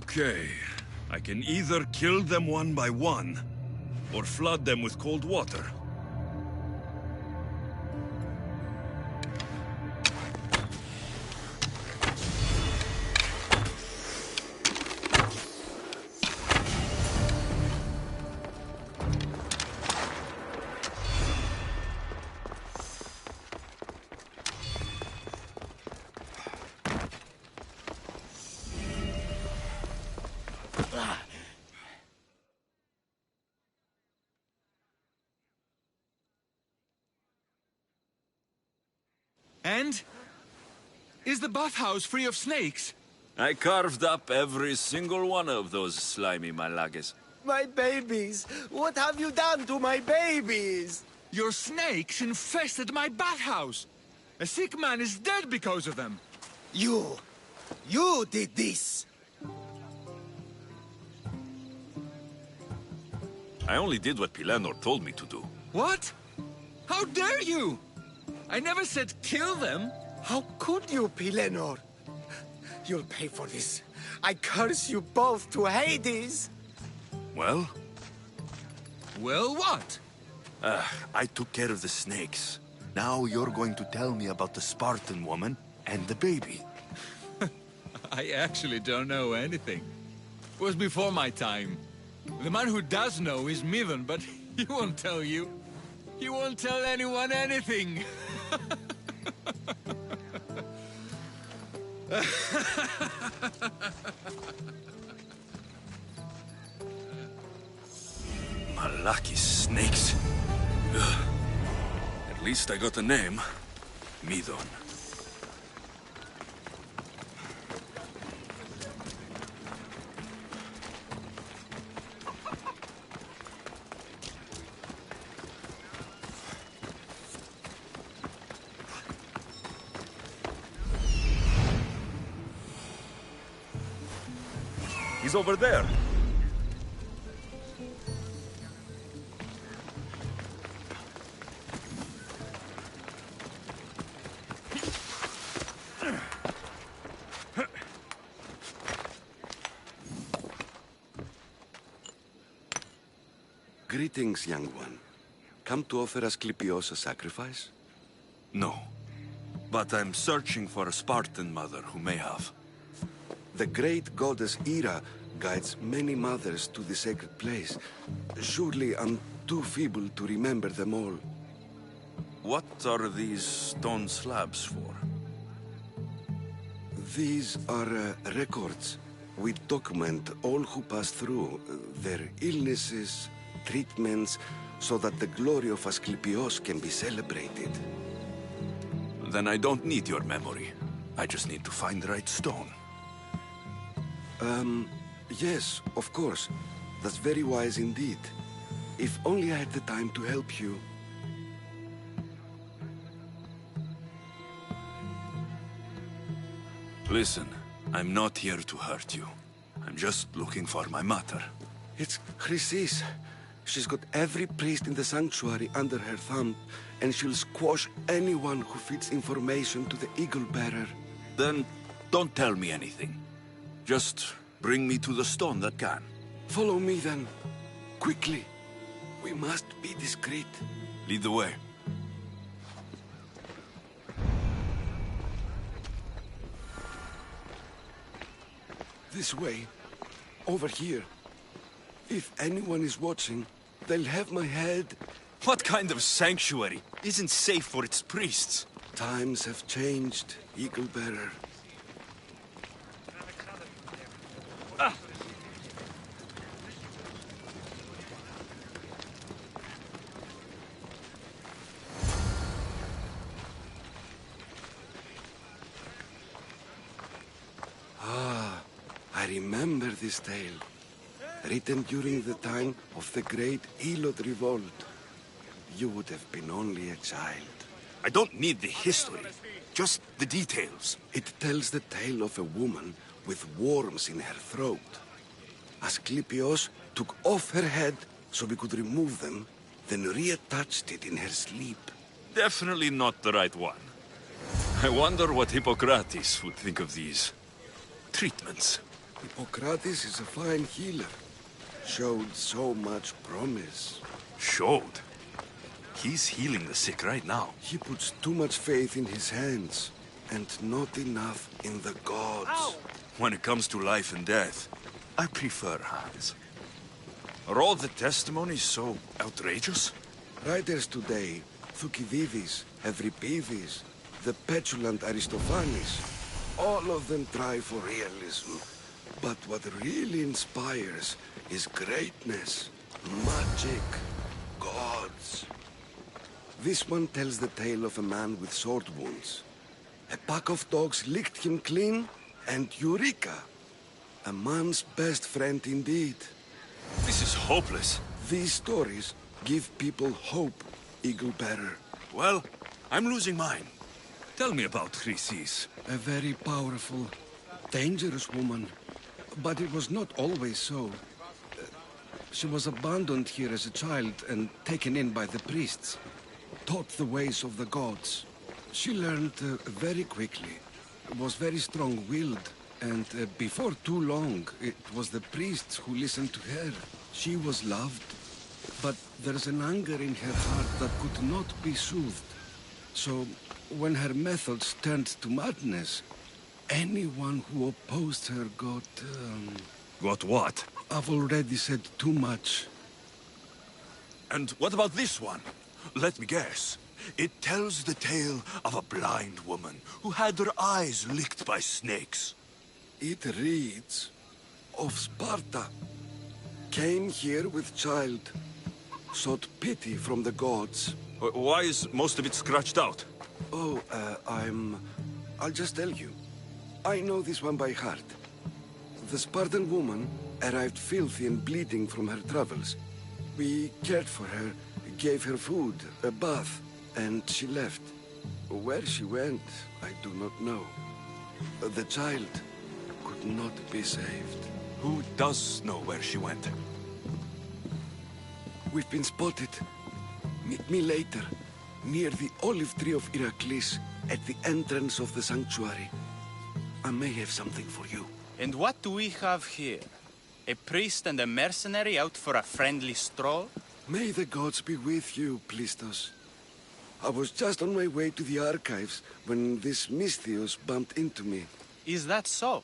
Okay. I can either kill them one by one, or flood them with cold water. And? Is the bathhouse free of snakes? I carved up every single one of those slimy malagas. My babies! What have you done to my babies? Your snakes infested my bathhouse! A sick man is dead because of them! You did this! I only did what Pilanor told me to do. What? How dare you? I never said kill them. How could you, Pilanor? You'll pay for this. I curse you both to Hades! Well? Well, what? I took care of the snakes. Now you're going to tell me about the Spartan woman and the baby. I actually don't know anything. It was before my time. The man who does know is Midon, but he won't tell you. He won't tell anyone anything. Malaki snakes. Ugh. At least I got a name. Midon. He's over there. Greetings, young one. Come to offer Asclepios a sacrifice? No. But I'm searching for a Spartan mother who may have. The great goddess Hera guides many mothers to the sacred place. Surely I'm too feeble to remember them all. What are these stone slabs for? These are records. We document all who pass through, their illnesses, treatments, so that the glory of Asclepios can be celebrated. Then I don't need your memory. I just need to find the right stone. Yes, of course. That's very wise indeed. If only I had the time to help you. Listen, I'm not here to hurt you. I'm just looking for my mother. It's Chrysis. She's got every priest in the sanctuary under her thumb, and she'll squash anyone who feeds information to the Eagle Bearer. Then don't tell me anything. Just bring me to the stone that can. Follow me then. Quickly. We must be discreet. Lead the way. This way. Over here. If anyone is watching, they'll have my head. What kind of sanctuary isn't safe for its priests? Times have changed, Eagle Bearer. I remember this tale. Written during the time of the great Elod Revolt. You would have been only a child. I don't need the history, just the details. It tells the tale of a woman with worms in her throat. Asclepios took off her head so we could remove them, then reattached it in her sleep. Definitely not the right one. I wonder what Hippocrates would think of these treatments. Hippocrates is a fine healer. Showed so much promise. Showed? He's healing the sick right now. He puts too much faith in his hands, and not enough in the gods. Ow! When it comes to life and death, I prefer hands. Are all the testimonies so outrageous? Writers today, Thucydides, Euripides, the petulant Aristophanes, all of them try for realism. But what really inspires is greatness, magic, gods. This one tells the tale of a man with sword wounds. A pack of dogs licked him clean, and Eureka! A man's best friend indeed. This is hopeless. These stories give people hope, Eagle Bearer. Well, I'm losing mine. Tell me about Chrysis. A very powerful, dangerous woman. But it was not always so. She was abandoned here as a child and taken in by the priests. Taught the ways of the gods. She learned very quickly. Was very strong-willed. And before too long, it was the priests who listened to her. She was loved. But there's an anger in her heart that could not be soothed. So, when her methods turned to madness, anyone who opposed her got... Got what? I've already said too much. And what about this one? Let me guess. It tells the tale of a blind woman who had her eyes licked by snakes. It reads of Sparta. Came here with child. Sought pity from the gods. Why is most of it scratched out? Oh, I'll just tell you. I know this one by heart. The Spartan woman arrived filthy and bleeding from her travels. We cared for her, gave her food, a bath, and she left. Where she went, I do not know. The child could not be saved. Who does know where she went? We've been spotted. Meet me later, near the olive tree of Heracles, at the entrance of the sanctuary. I may have something for you. And what do we have here? A priest and a mercenary out for a friendly stroll? May the gods be with you, Plistos. I was just on my way to the archives when this Misthios bumped into me. Is that so?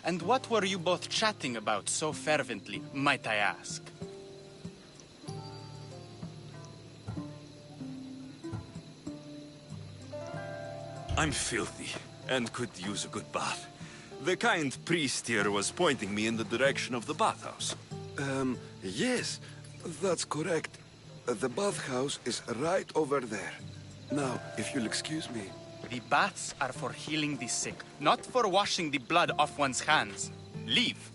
And what were you both chatting about so fervently, might I ask? I'm filthy, and could use a good bath. The kind priest here was pointing me in the direction of the bathhouse. Yes, that's correct. The bathhouse is right over there. Now, if you'll excuse me. The baths are for healing the sick, not for washing the blood off one's hands. Leave.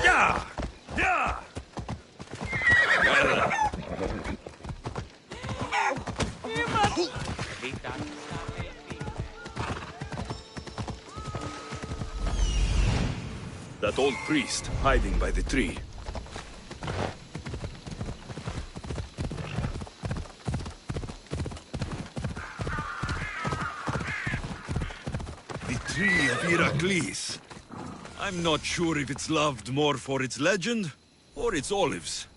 Yeah! Yeah! That old priest hiding by the tree. The tree of Heracles. I'm not sure if it's loved more for its legend or its olives.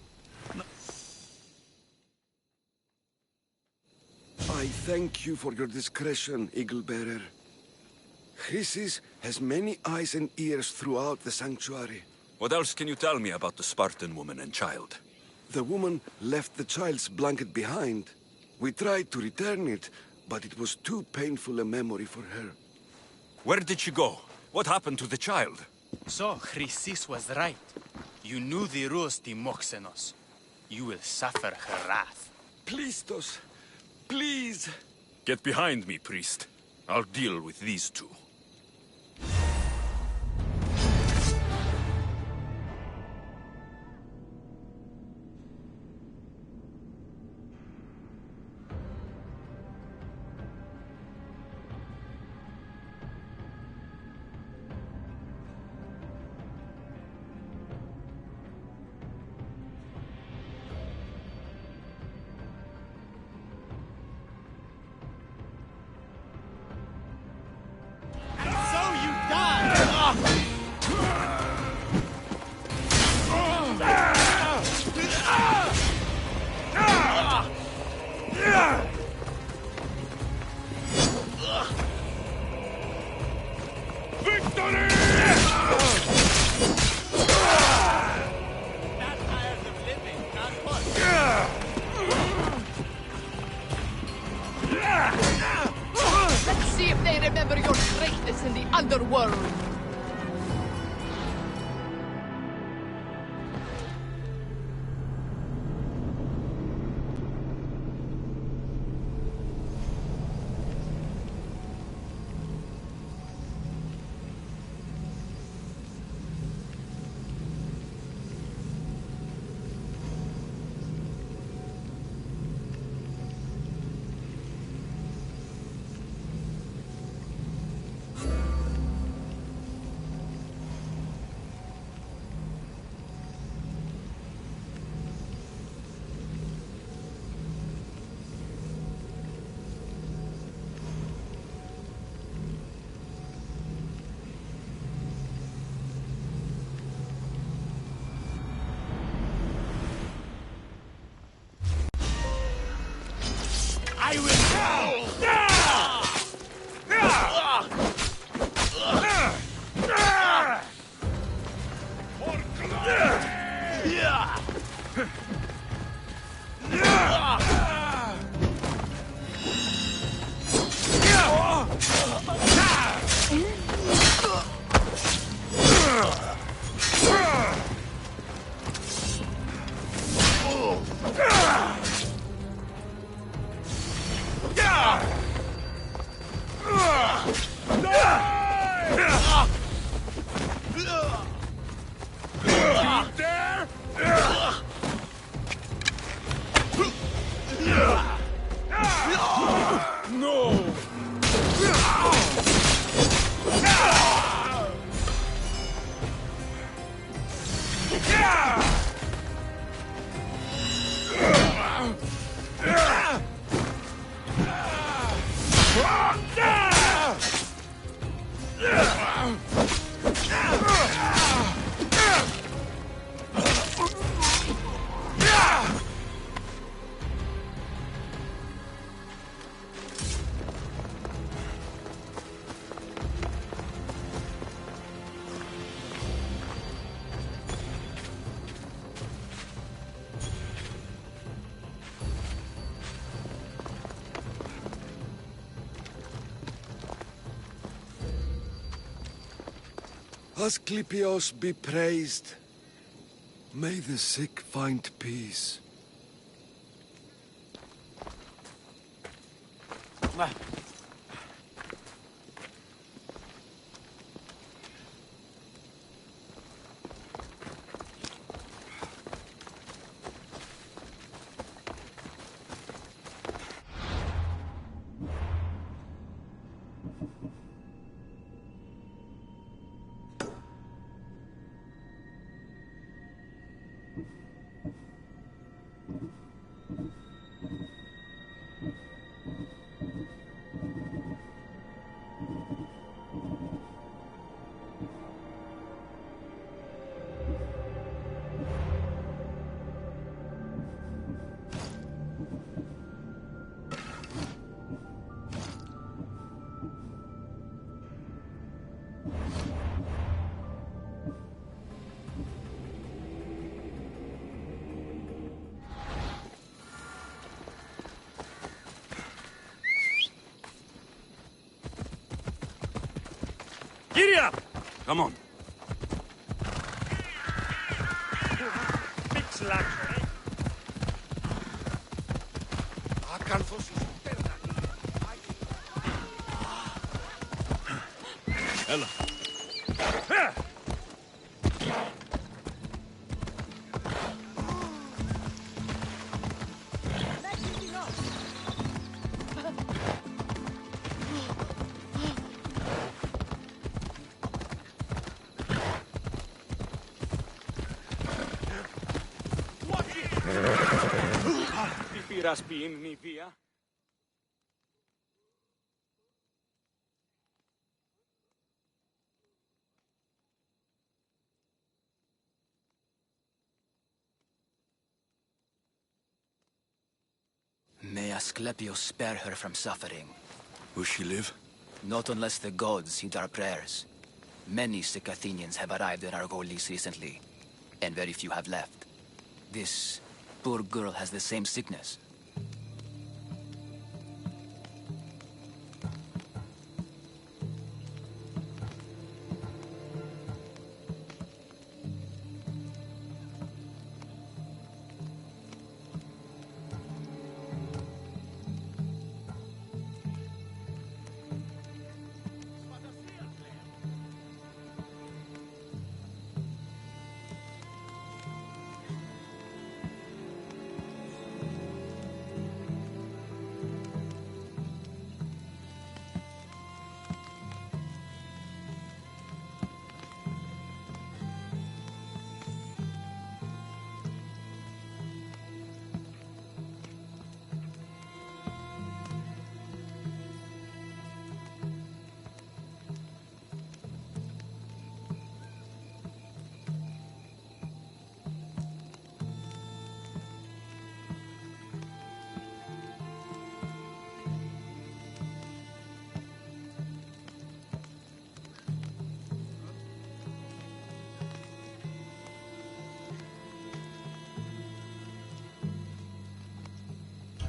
I thank you for your discretion, Eagle Bearer. Chrysis has many eyes and ears throughout the sanctuary. What else can you tell me about the Spartan woman and child? The woman left the child's blanket behind. We tried to return it, but it was too painful a memory for her. Where did she go? What happened to the child? So, Chrysis was right. You knew the rules, Timoxenos. You will suffer her wrath. Plistos, please. Get behind me, priest. I'll deal with these two. Let's see if they remember your greatness in the underworld. Asclepios be praised. May the sick find peace. Giddy up! Come on. Ella. May Asclepius spare her from suffering. Will she live? Not unless the gods heed our prayers. Many sick Athenians have arrived in Argolis recently, and very few have left. This poor girl has the same sickness.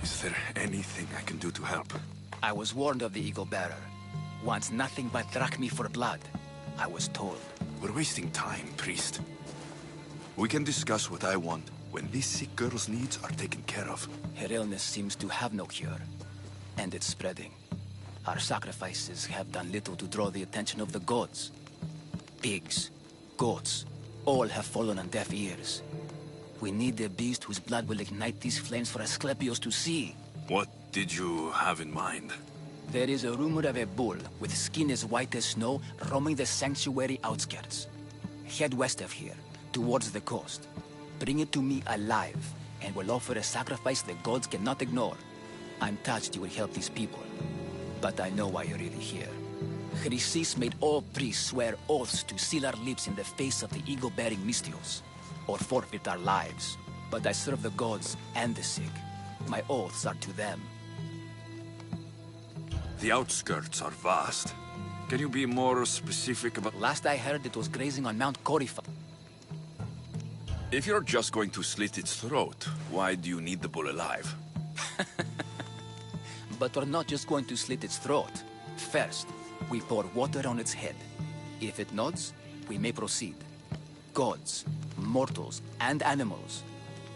Is there anything I can do to help? I was warned of the Eagle Bearer. Wants nothing but drachmi for blood. I was told. We're wasting time, priest. We can discuss what I want when this sick girl's needs are taken care of. Her illness seems to have no cure, and it's spreading. Our sacrifices have done little to draw the attention of the gods. Pigs, goats, all have fallen on deaf ears. We need a beast whose blood will ignite these flames for Asclepius to see. What did you have in mind? There is a rumor of a bull with skin as white as snow roaming the sanctuary outskirts. Head west of here, towards the coast. Bring it to me alive, and we'll offer a sacrifice the gods cannot ignore. I'm touched you will help these people, but I know why you're really here. Chrysis made all priests swear oaths to seal our lips in the face of the eagle-bearing Mystios, or forfeit our lives. But I serve the gods and the sick. My oaths are to them. The outskirts are vast. Can you be more specific about... Last I heard, it was grazing on Mount Corypha. If you're just going to slit its throat, why do you need the bull alive? But we're not just going to slit its throat. First, we pour water on its head. If it nods, we may proceed. Gods, mortals, and animals,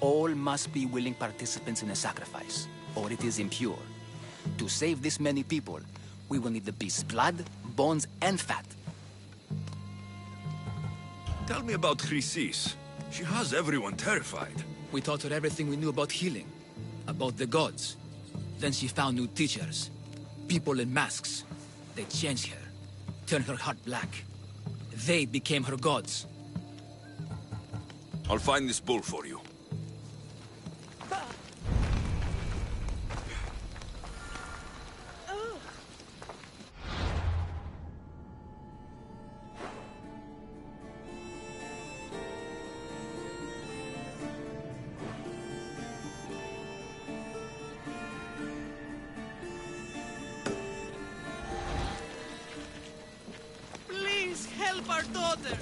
all must be willing participants in a sacrifice, or it is impure. To save this many people, we will need the beast's blood, bones, and fat. Tell me about Chrysis. She has everyone terrified. We taught her everything we knew about healing, about the gods. Then she found new teachers, people in masks. They changed her, turned her heart black. They became her gods. I'll find this bull for you. Please help our daughter.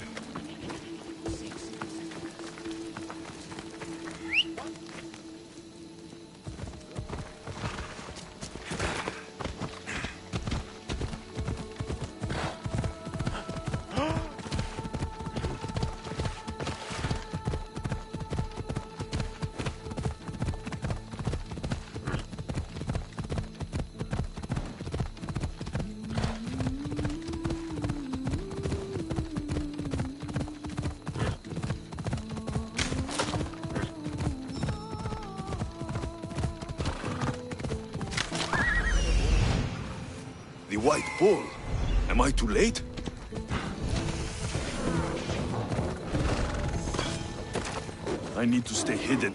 white bull. Am I too late? I need to stay hidden.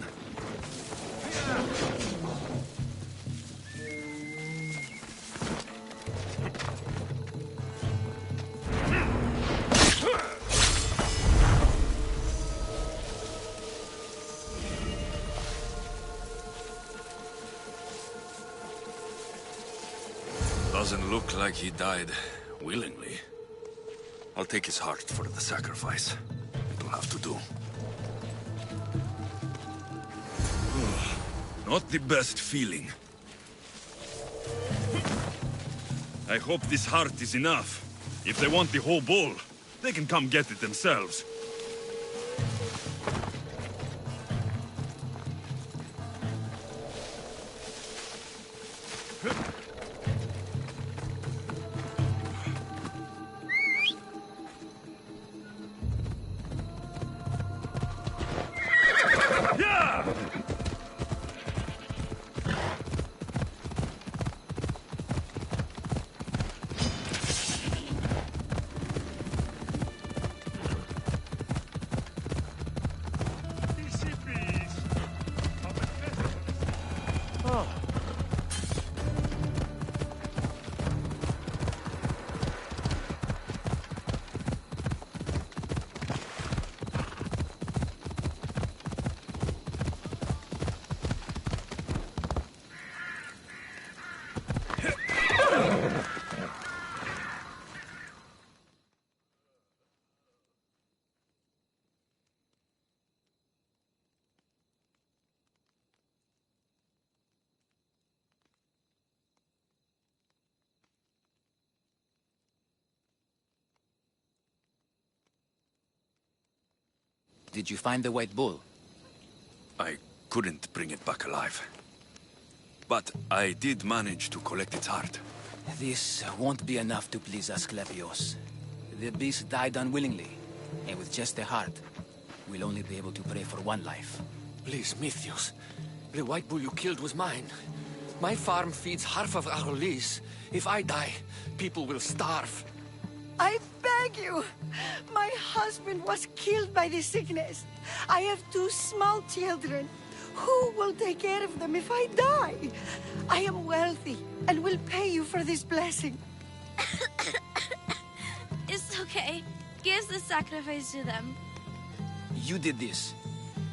Doesn't look like he died willingly. I'll take his heart for the sacrifice. It'll have to do. Not the best feeling. I hope this heart is enough. If they want the whole bull, they can come get it themselves. Did you find the white bull? I couldn't bring it back alive. But I did manage to collect its heart. This won't be enough to please Asclepios. The beast died unwillingly, and with just the heart, we'll only be able to pray for one life. Please, Mythios. The white bull you killed was mine. My farm feeds half of our lease. If I die, people will starve. I beg you! My husband was killed by the sickness. I have 2 small children. Who will take care of them if I die? I am wealthy and will pay you for this blessing. It's okay. Give the sacrifice to them. You did this.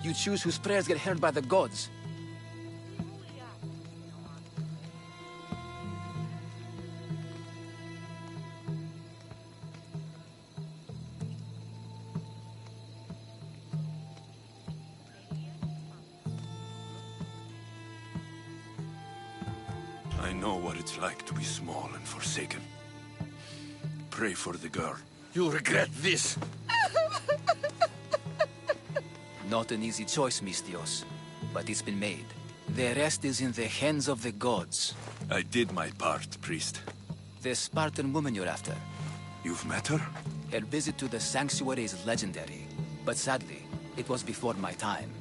You choose whose prayers get heard by the gods. I know what it's like to be small and forsaken. Pray for the girl. You'll regret this. Not an easy choice, Mystios, but it's been made. The rest is in the hands of the gods. I did my part, priest. The Spartan woman you're after. You've met her? Her visit to the sanctuary is legendary, but sadly, it was before my time.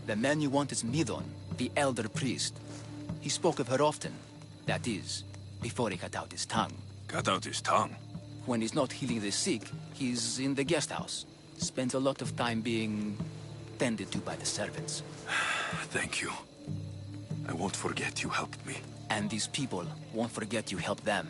The man you want is Midon, the elder priest. He spoke of her often. That is, before he cut out his tongue. Cut out his tongue? When he's not healing the sick, he's in the guest house. Spends a lot of time being tended to by the servants. Thank you. I won't forget you helped me. And these people won't forget you helped them.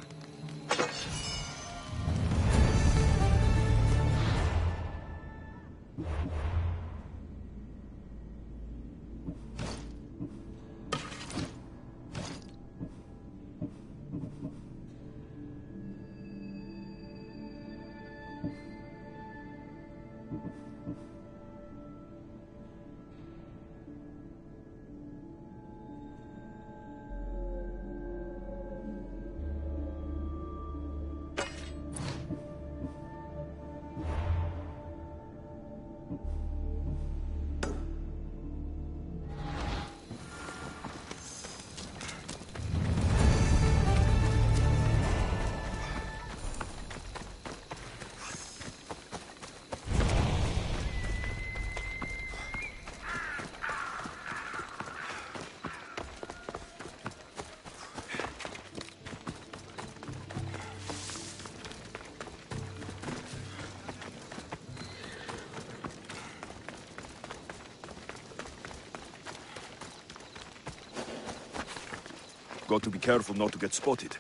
Got to be careful not to get spotted.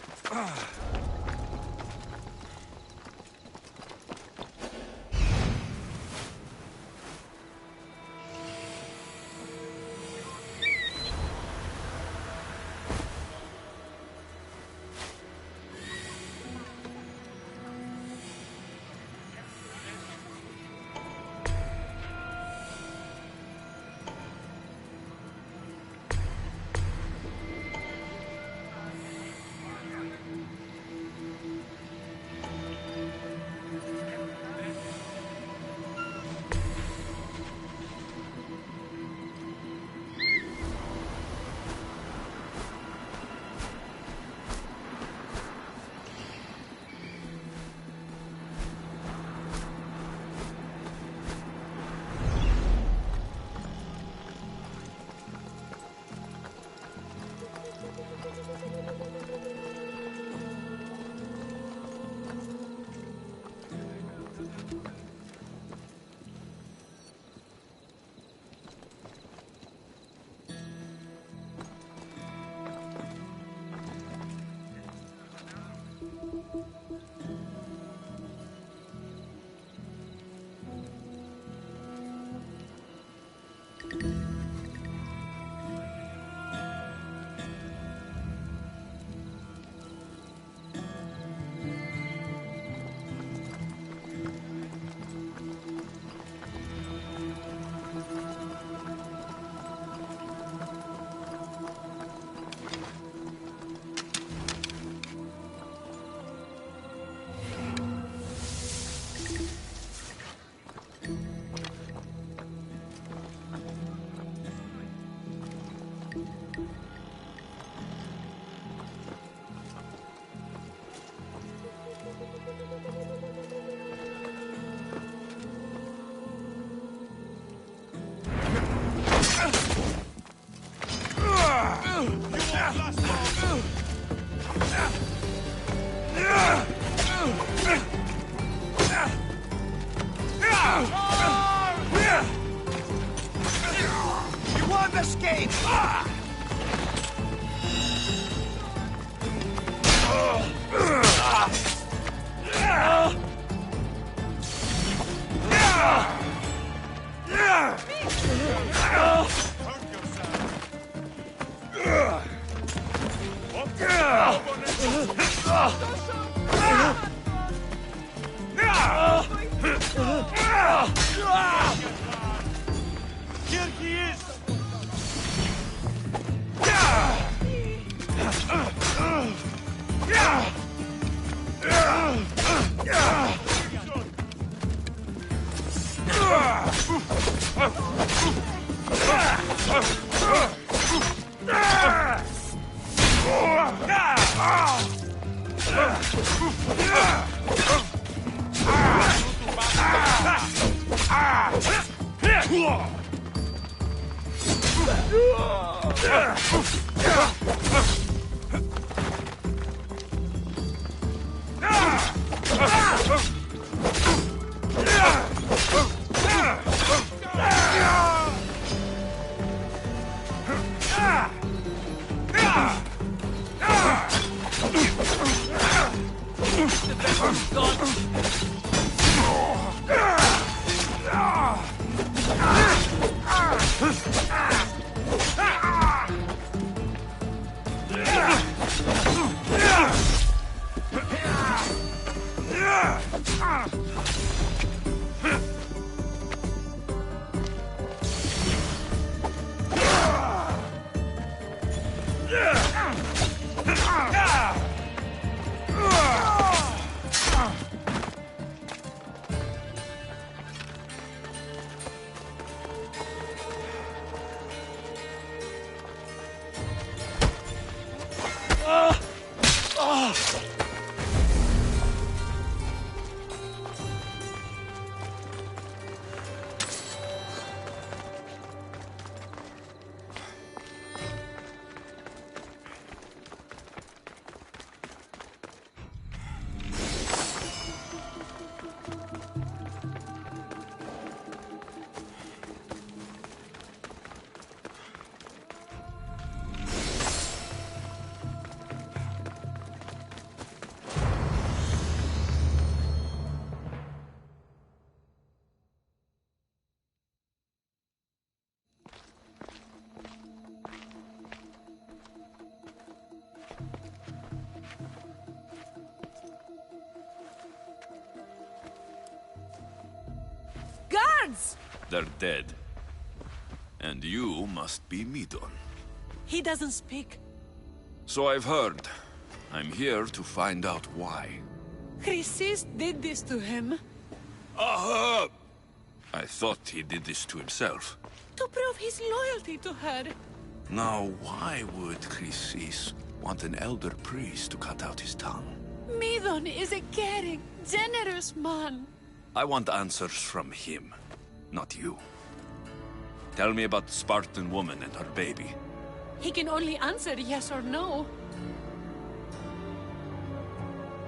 You won't escape! Here he is! friends. They're dead. And you must be Midon. He doesn't speak. So I've heard. I'm here to find out why. Chrysis did this to him. Aha! I thought he did this to himself. To prove his loyalty to her. Now, why would Chrysis want an elder priest to cut out his tongue? Midon is a caring, generous man. I want answers from him, not you. Tell me about the Spartan woman and her baby. He can only answer yes or no.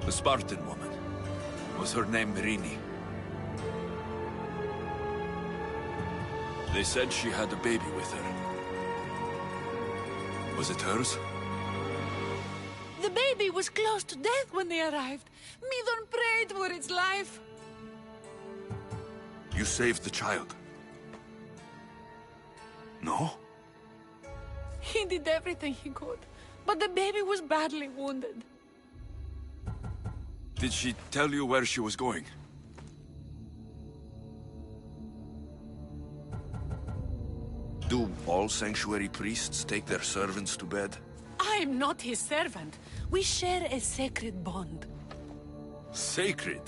The Spartan woman. Was her name Merini? They said she had a baby with her. Was it hers? The baby was close to death when they arrived. Midon prayed for its life. You saved the child? No? He did everything he could, but the baby was badly wounded. Did she tell you where she was going? Do all sanctuary priests take their servants to bed? I am not his servant. We share a sacred bond. Sacred?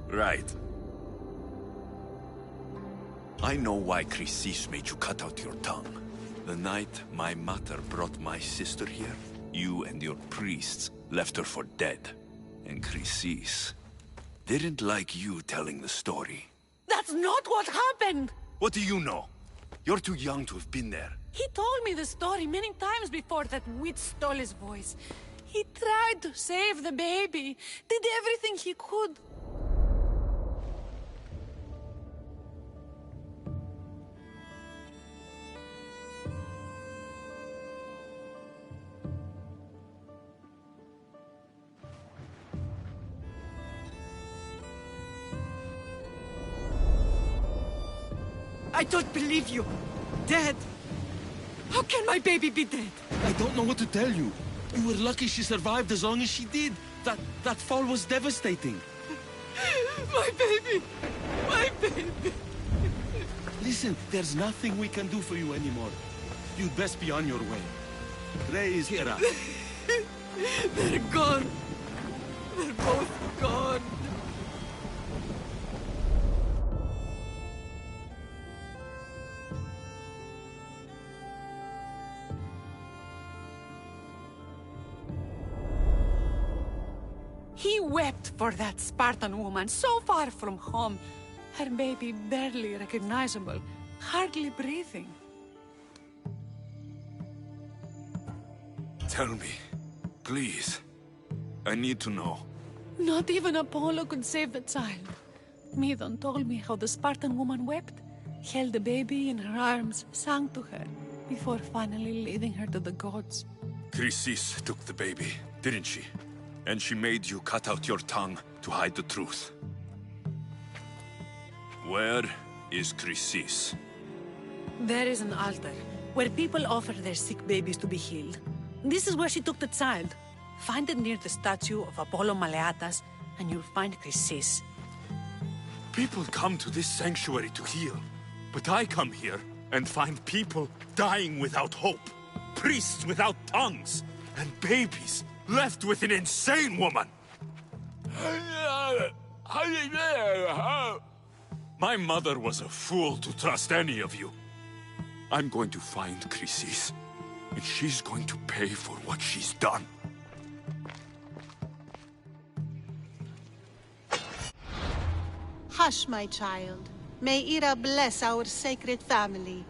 Right. I know why Chrysis made you cut out your tongue. The night my mother brought my sister here, you and your priests left her for dead. And Chrysis didn't like you telling the story. That's not what happened! What do you know? You're too young to have been there. He told me the story many times before that witch stole his voice. He tried to save the baby, did everything he could. I don't believe you. Dead. How can my baby be dead? I don't know what to tell you. You were lucky she survived as long as she did. That fall was devastating. My baby! My baby! Listen, there's nothing we can do for you anymore. You'd best be on your way. Ray is here. They're gone. They're both gone. He wept for that Spartan woman so far from home. Her baby barely recognizable, hardly breathing. Tell me, please. I need to know. Not even Apollo could save the child. Midon told me how the Spartan woman wept, held the baby in her arms, sang to her, before finally leading her to the gods. Chrysis took the baby, didn't she? And she made you cut out your tongue to hide the truth. Where is Chrysis? There is an altar, where people offer their sick babies to be healed. This is where she took the child. Find it near the statue of Apollo Maleatas, and you'll find Chrysis. People come to this sanctuary to heal. But I come here and find people dying without hope. Priests without tongues. And babies left with an insane woman. My mother was a fool to trust any of you. I'm going to find Chrysis, and she's going to pay for what she's done. Hush, my child. May Ira bless our sacred family.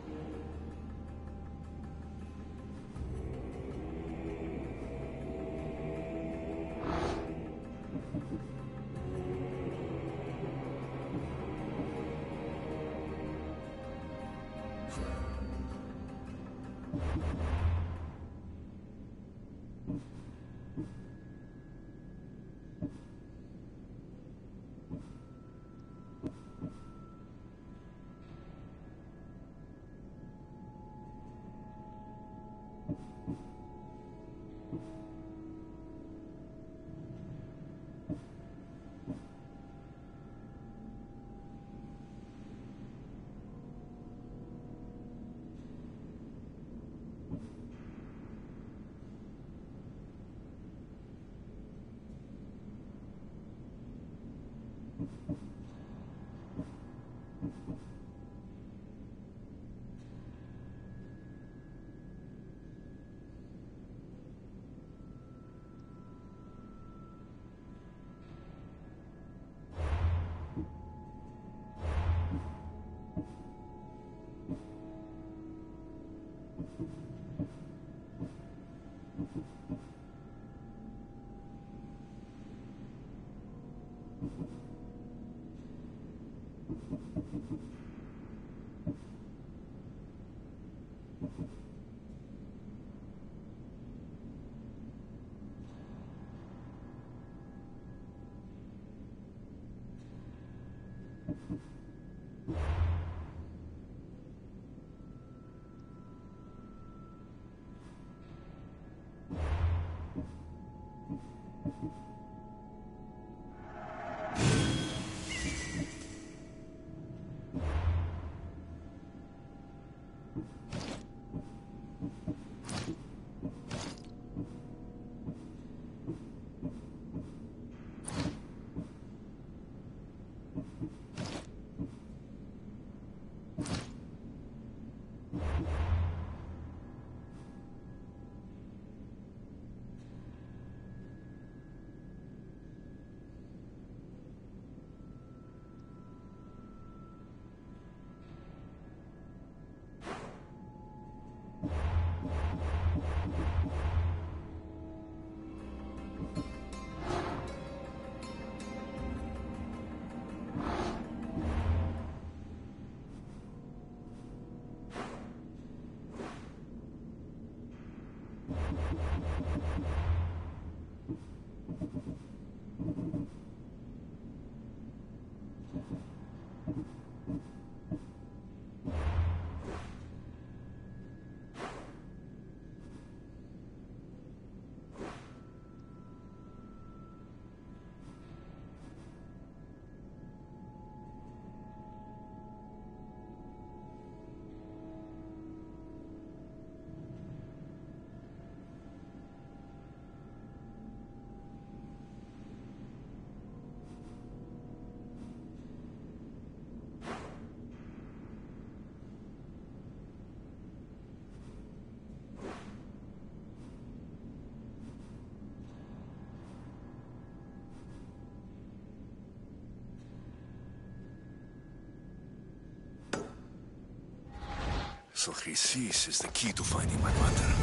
So Chrysis is the key to finding my mother.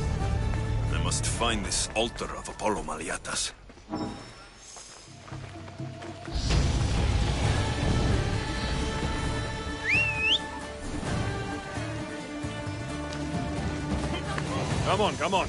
I must find this altar of Apollo Maliatas. Come on, come on.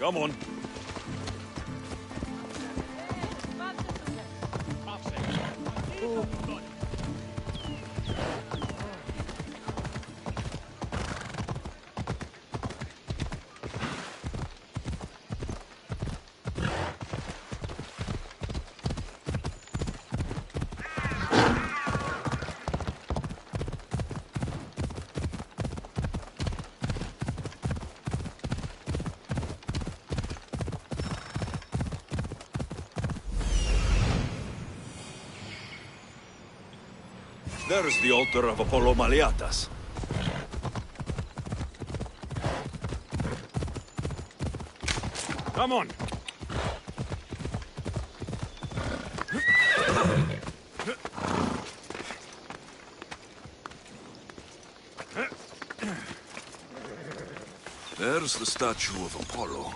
Come on. There's the altar of Apollo Maliatas. Come on. There's the statue of Apollo.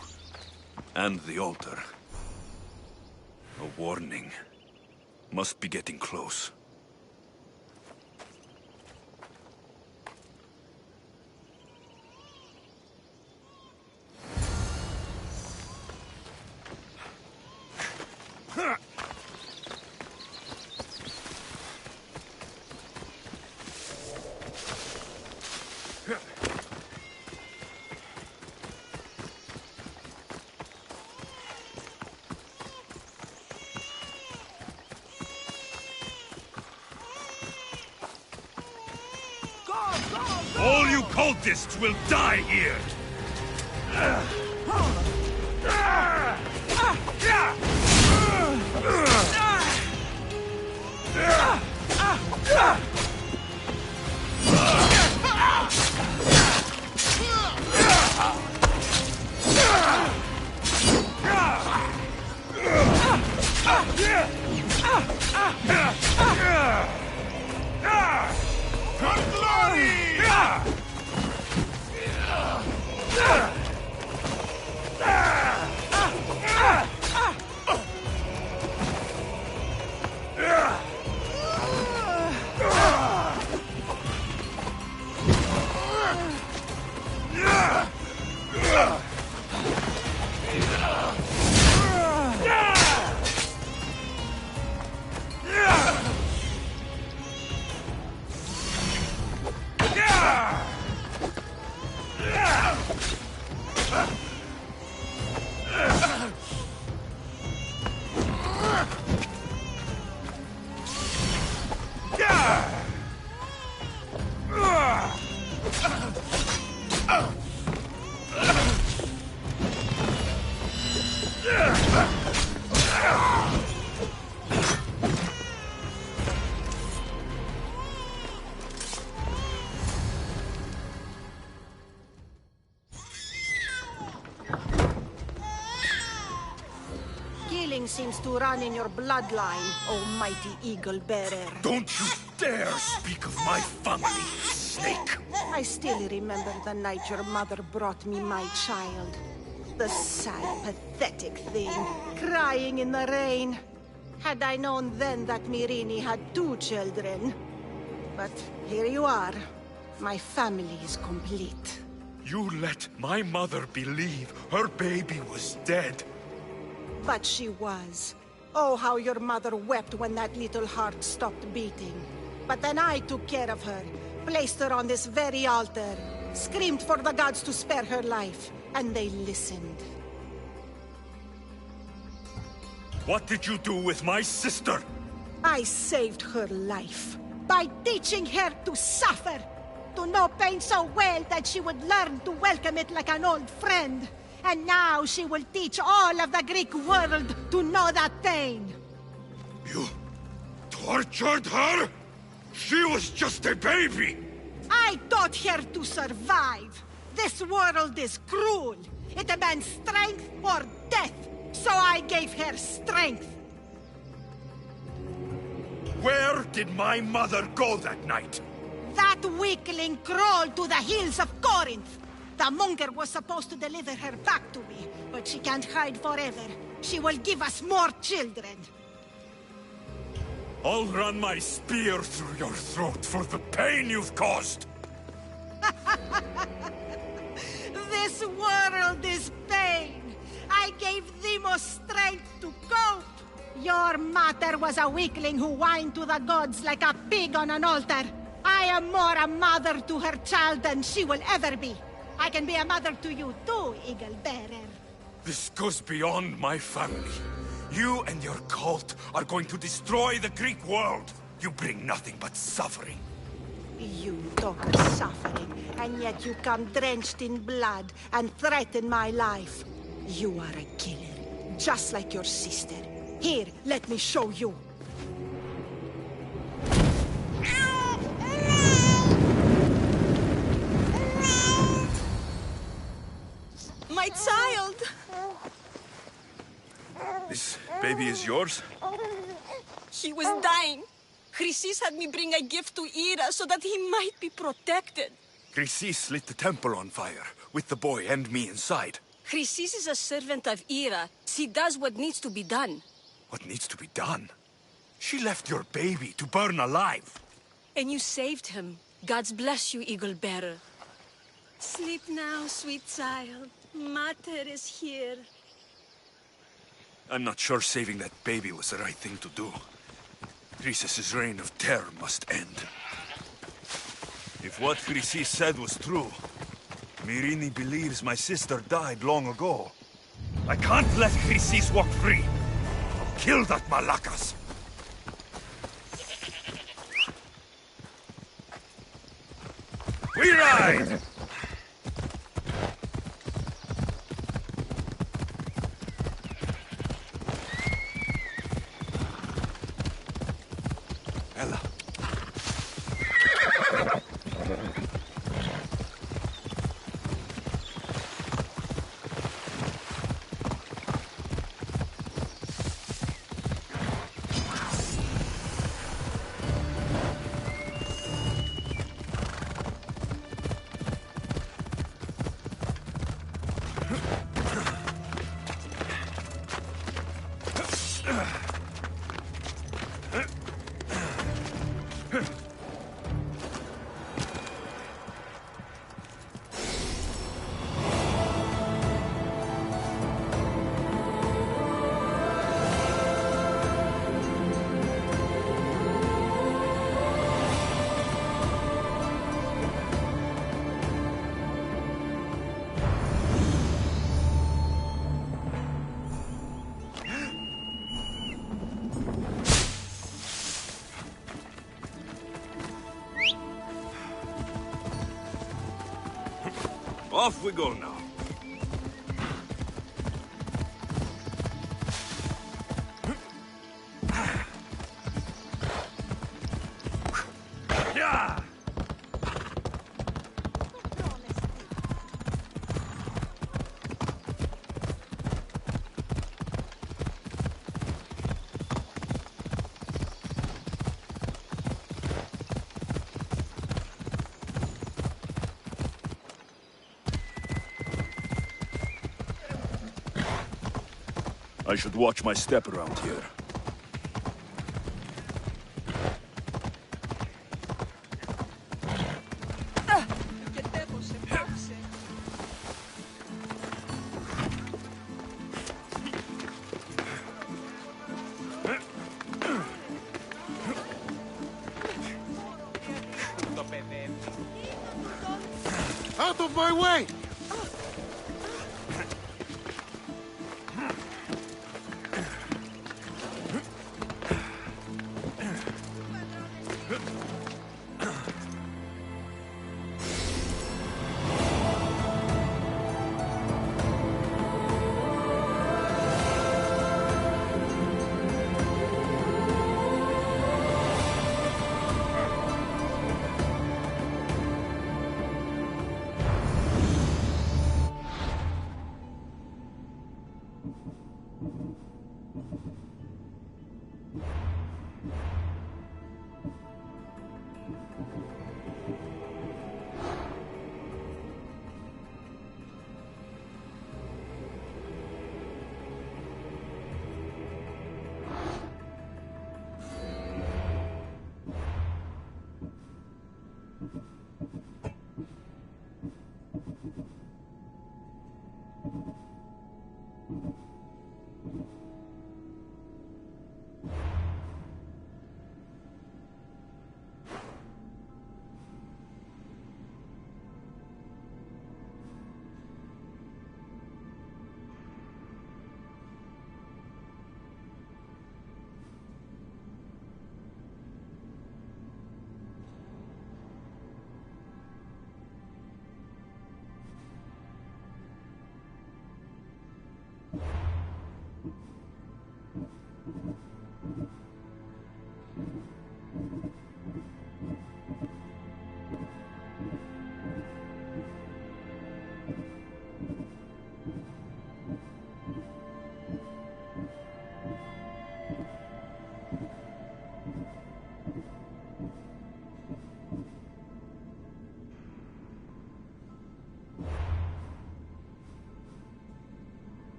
And the altar. A warning. Must be getting close. All you cultists will die here! Seems to run in your bloodline, almighty eagle bearer. Don't you dare speak of my family, snake! I still remember the night your mother brought me my child. The sad, pathetic thing, crying in the rain. Had I known then that Myrini had 2 children. But here you are. My family is complete. You let my mother believe her baby was dead. But she was. Oh, how your mother wept when that little heart stopped beating. But then I took care of her, placed her on this very altar, screamed for the gods to spare her life, and they listened. What did you do with my sister? I saved her life by teaching her to suffer, to know pain so well that she would learn to welcome it like an old friend. And now she will teach all of the Greek world to know that pain. You tortured her? She was just a baby! I taught her to survive. This world is cruel. It demands strength or death. So I gave her strength. Where did my mother go that night? That weakling crawled to the hills of Corinth. The monger was supposed to deliver her back to me, but she can't hide forever. She will give us more children. I'll run my spear through your throat for the pain you've caused! This world is pain. I gave Demos strength to cope. Your mother was a weakling who whined to the gods like a pig on an altar. I am more a mother to her child than she will ever be. I can be a mother to you too, Eagle Bearer. This goes beyond my family. You and your cult are going to destroy the Greek world. You bring nothing but suffering. You talk of suffering, and yet you come drenched in blood and threaten my life. You are a killer, just like your sister. Here, let me show you. My child! This baby is yours? He was dying. Chrysis had me bring a gift to Ira so that he might be protected. Chrysis lit the temple on fire, with the boy and me inside. Chrysis is a servant of Ira. She does what needs to be done. What needs to be done? She left your baby to burn alive. And you saved him. Gods bless you, Eagle Bearer. Sleep now, sweet child. Mater is here. I'm not sure saving that baby was the right thing to do. Chrysis' reign of terror must end. If what Chrysis said was true, Myrini believes my sister died long ago. I can't let Chrysis walk free. I'll kill that Malakas. We ride! Ella. Off we go now. Yeah! I should watch my step around here. Out of my way!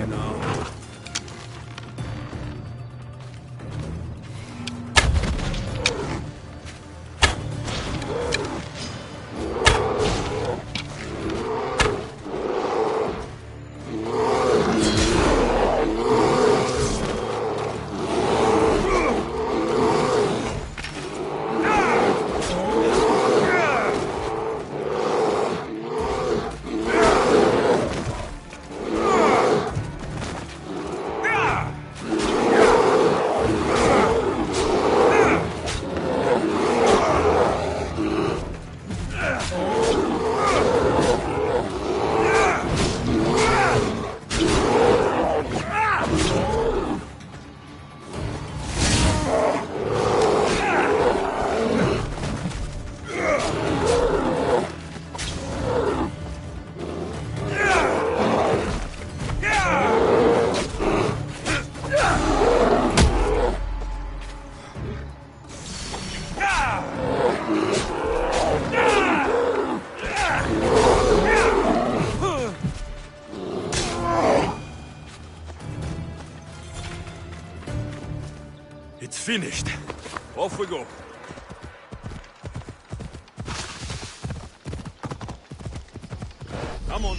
you now. It's finished. Off we go. Come on.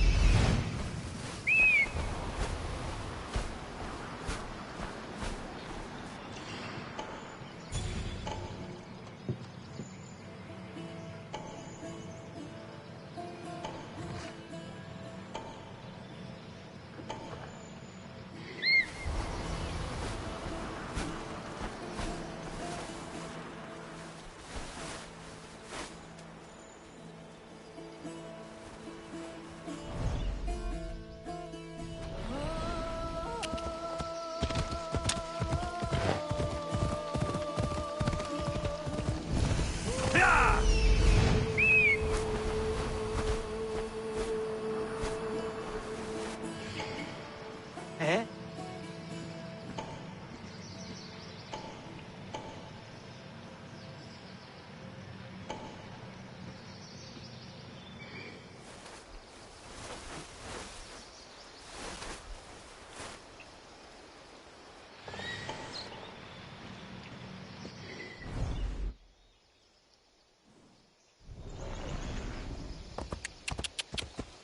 Eh?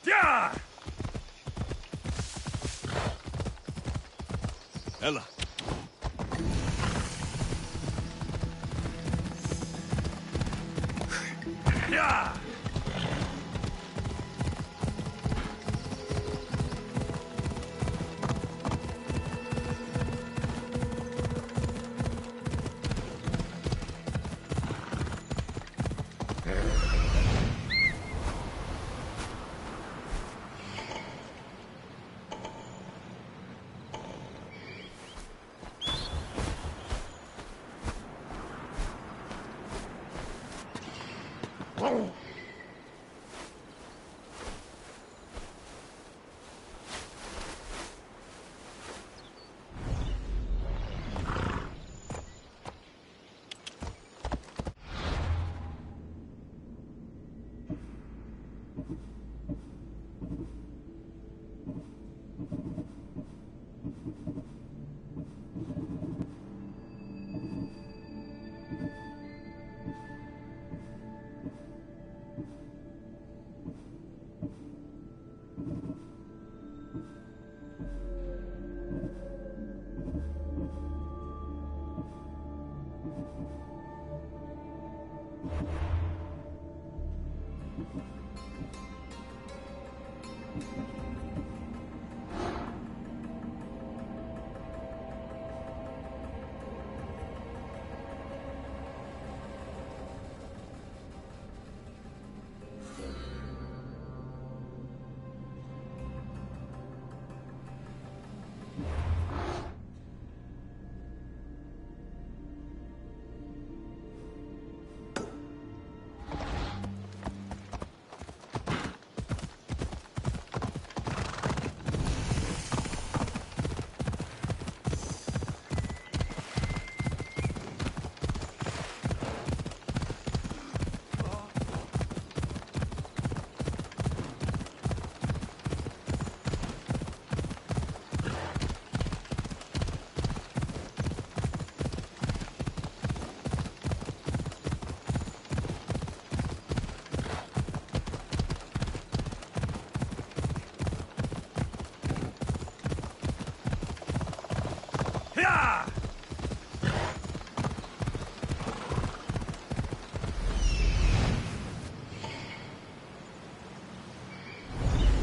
Yeah! Ella. Yeah!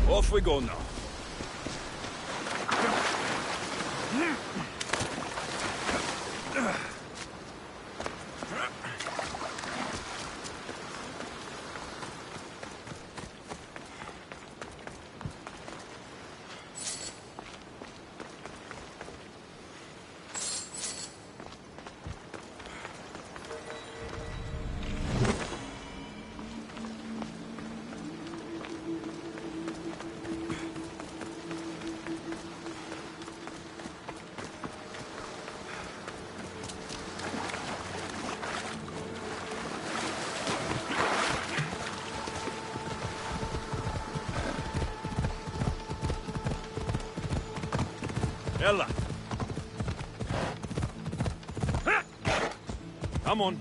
Off we go now. Ella. Come on.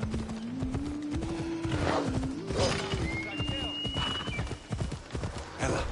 Ella.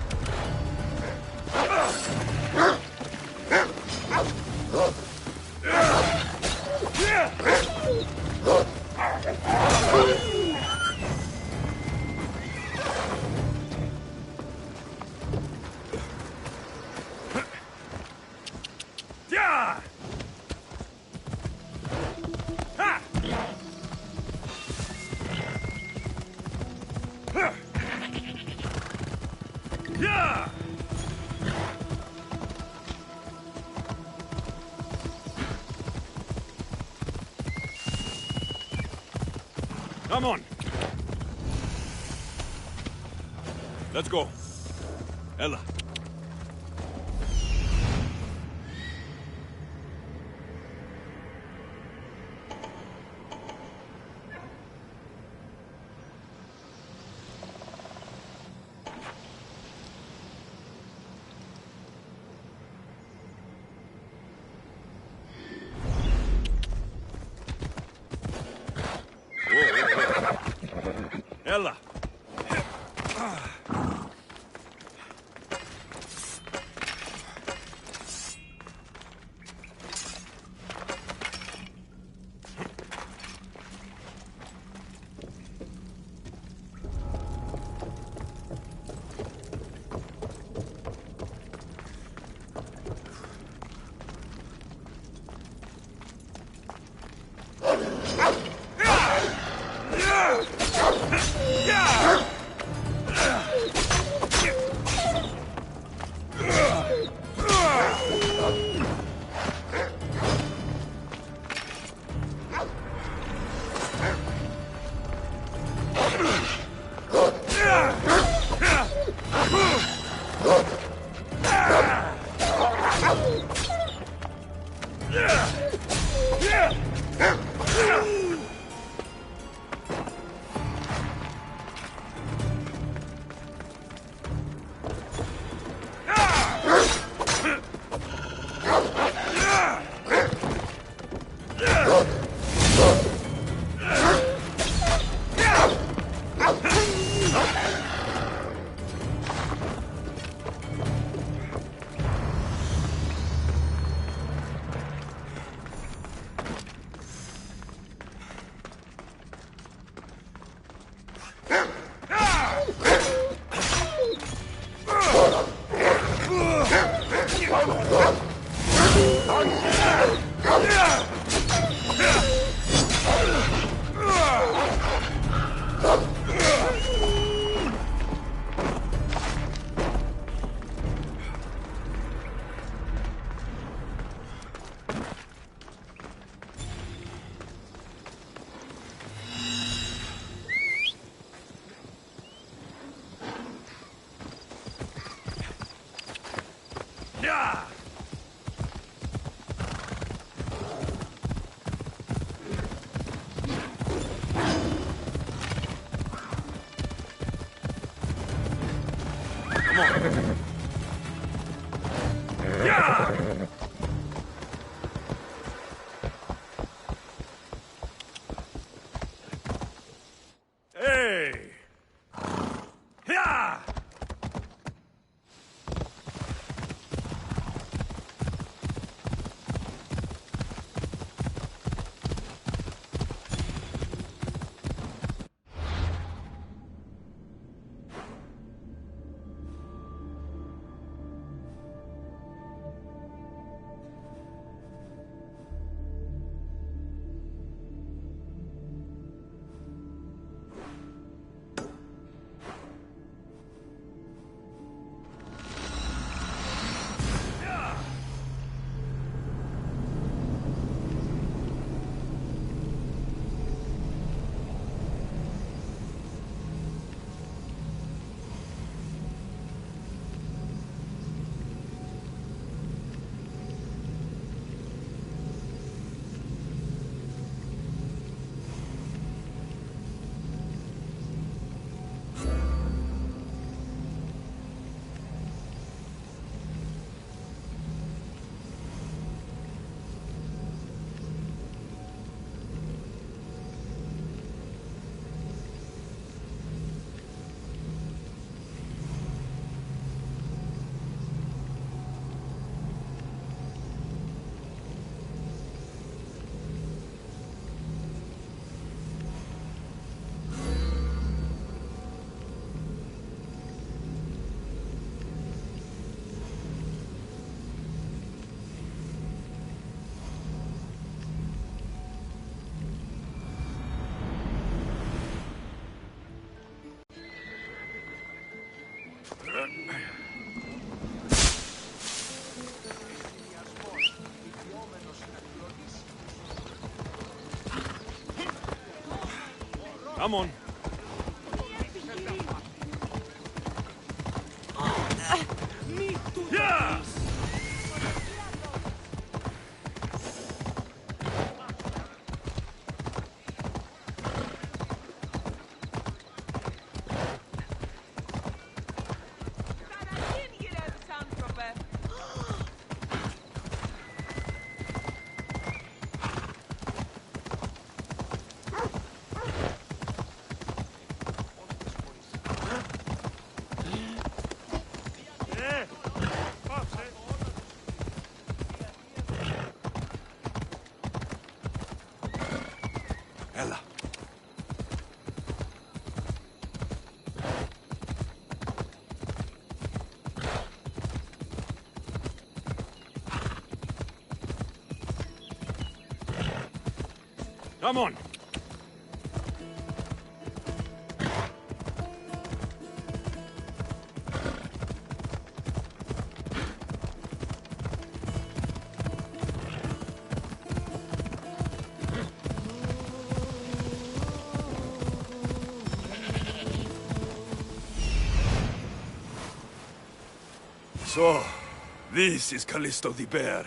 Come on. Let's go. Ella. Ella. Come on. Yeah! Ella. Come on. So, this is Callisto the Bear.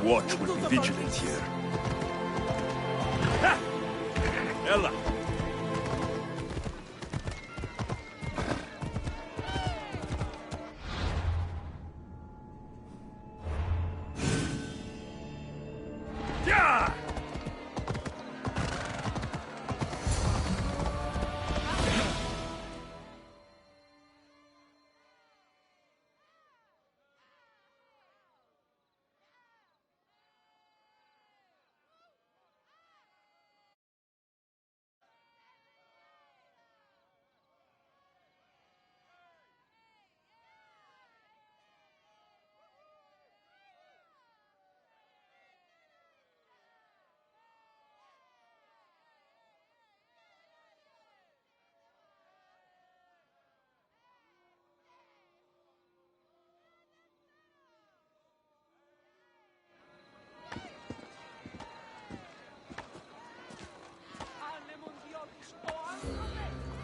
watch will be vigilant here. Ha! Ella!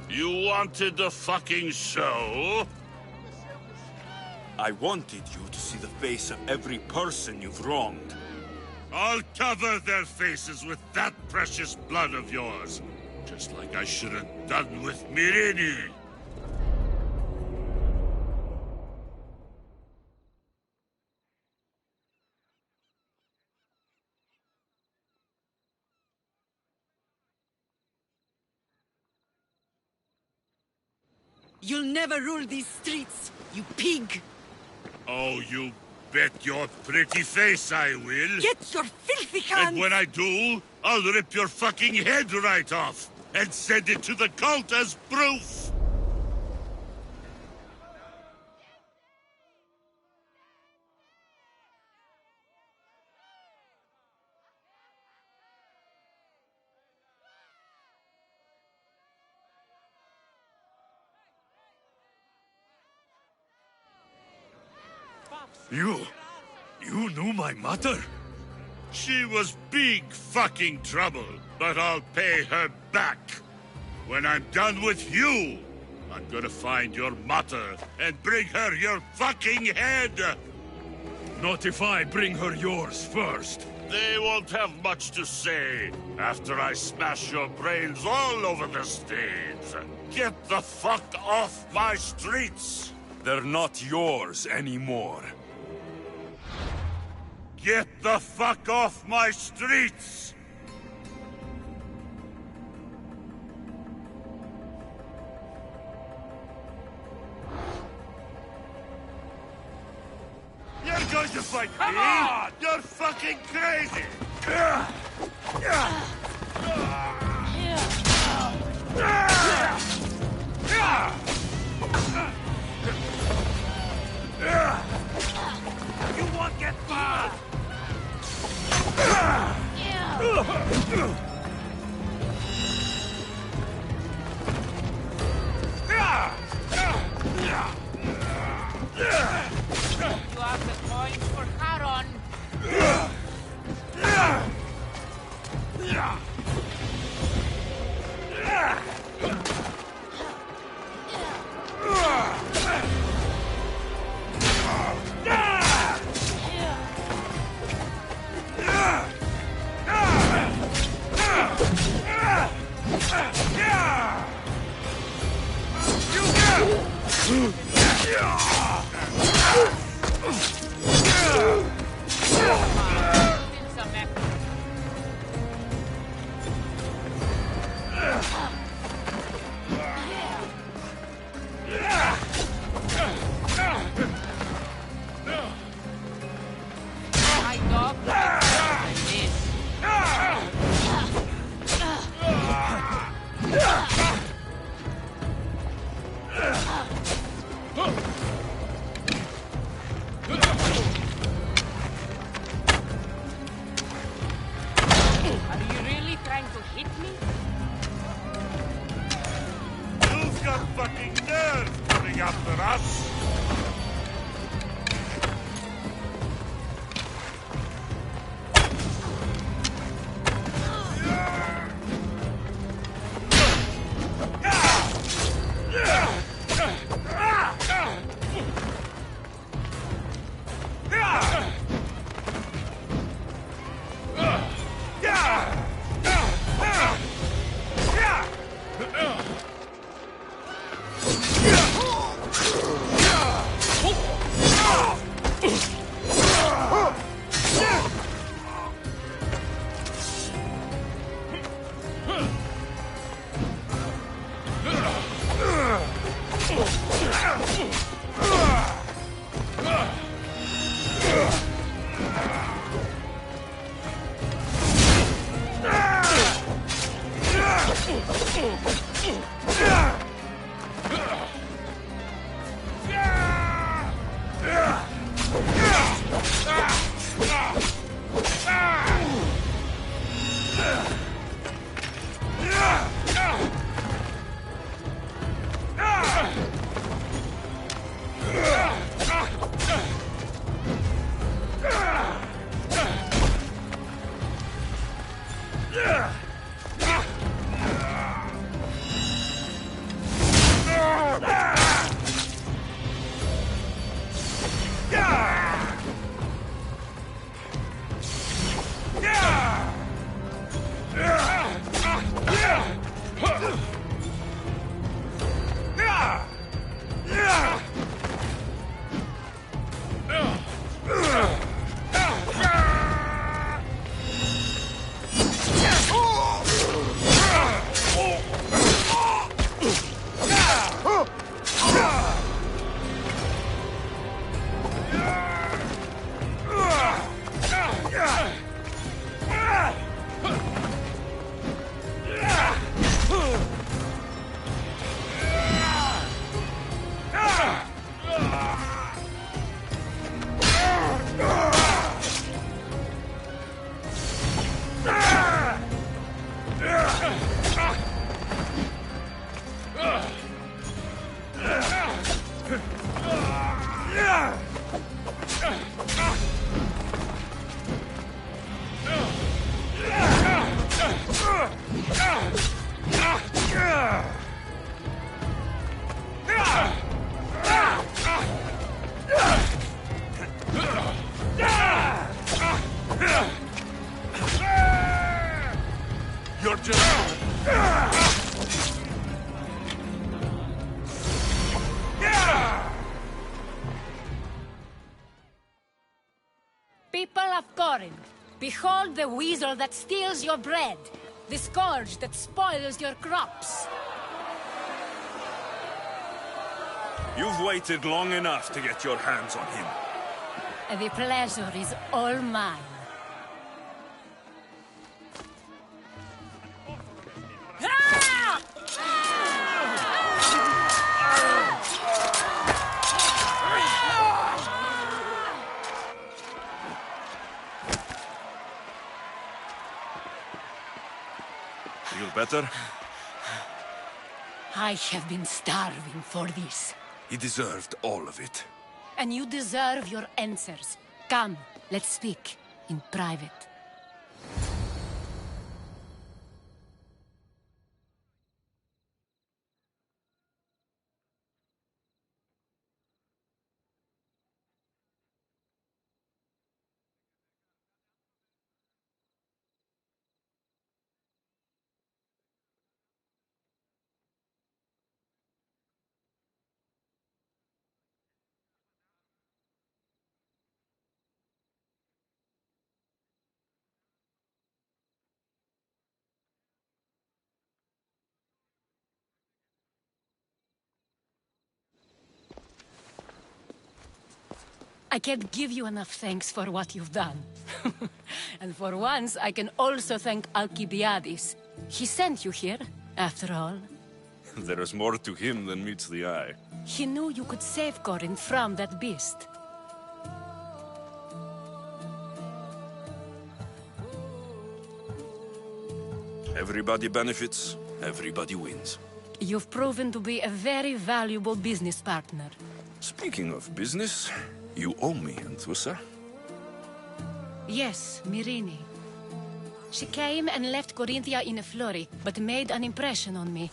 You wanted the fucking show? I wanted you to see the face of every person you've wronged. I'll cover their faces with that precious blood of yours. Just like I should have done with Mirini. You'll never rule these streets, you pig! Oh, you bet your pretty face I will. Get your filthy hands! And when I do, I'll rip your fucking head right off and send it to the cult as proof. You knew my mother? She was big fucking trouble, but I'll pay her back. When I'm done with you, I'm gonna find your mother and bring her your fucking head! Not if I bring her yours first. They won't have much to say after I smash your brains all over the stage. Get the fuck off my streets! They're not yours anymore. Get the fuck off my streets! You're going to fight me? Come on! You're fucking crazy! You won't get far! You have the coins for Charon. You're just... People of Corinth, behold the weasel that steals your bread, the scourge that spoils your crops. You've waited long enough to get your hands on him. The pleasure is all mine. Feel better? I have been starving for this. He deserved all of it. And you deserve your answers. Come, let's speak in private. I can't give you enough thanks for what you've done. And for once, I can also thank Alcibiades. He sent you here, after all. There is more to him than meets the eye. He knew you could save Corinth from that beast. Everybody benefits, everybody wins. You've proven to be a very valuable business partner. Speaking of business, you owe me, Anthusa. Yes, Myrine. She came and left Corinthia in a flurry, but made an impression on me,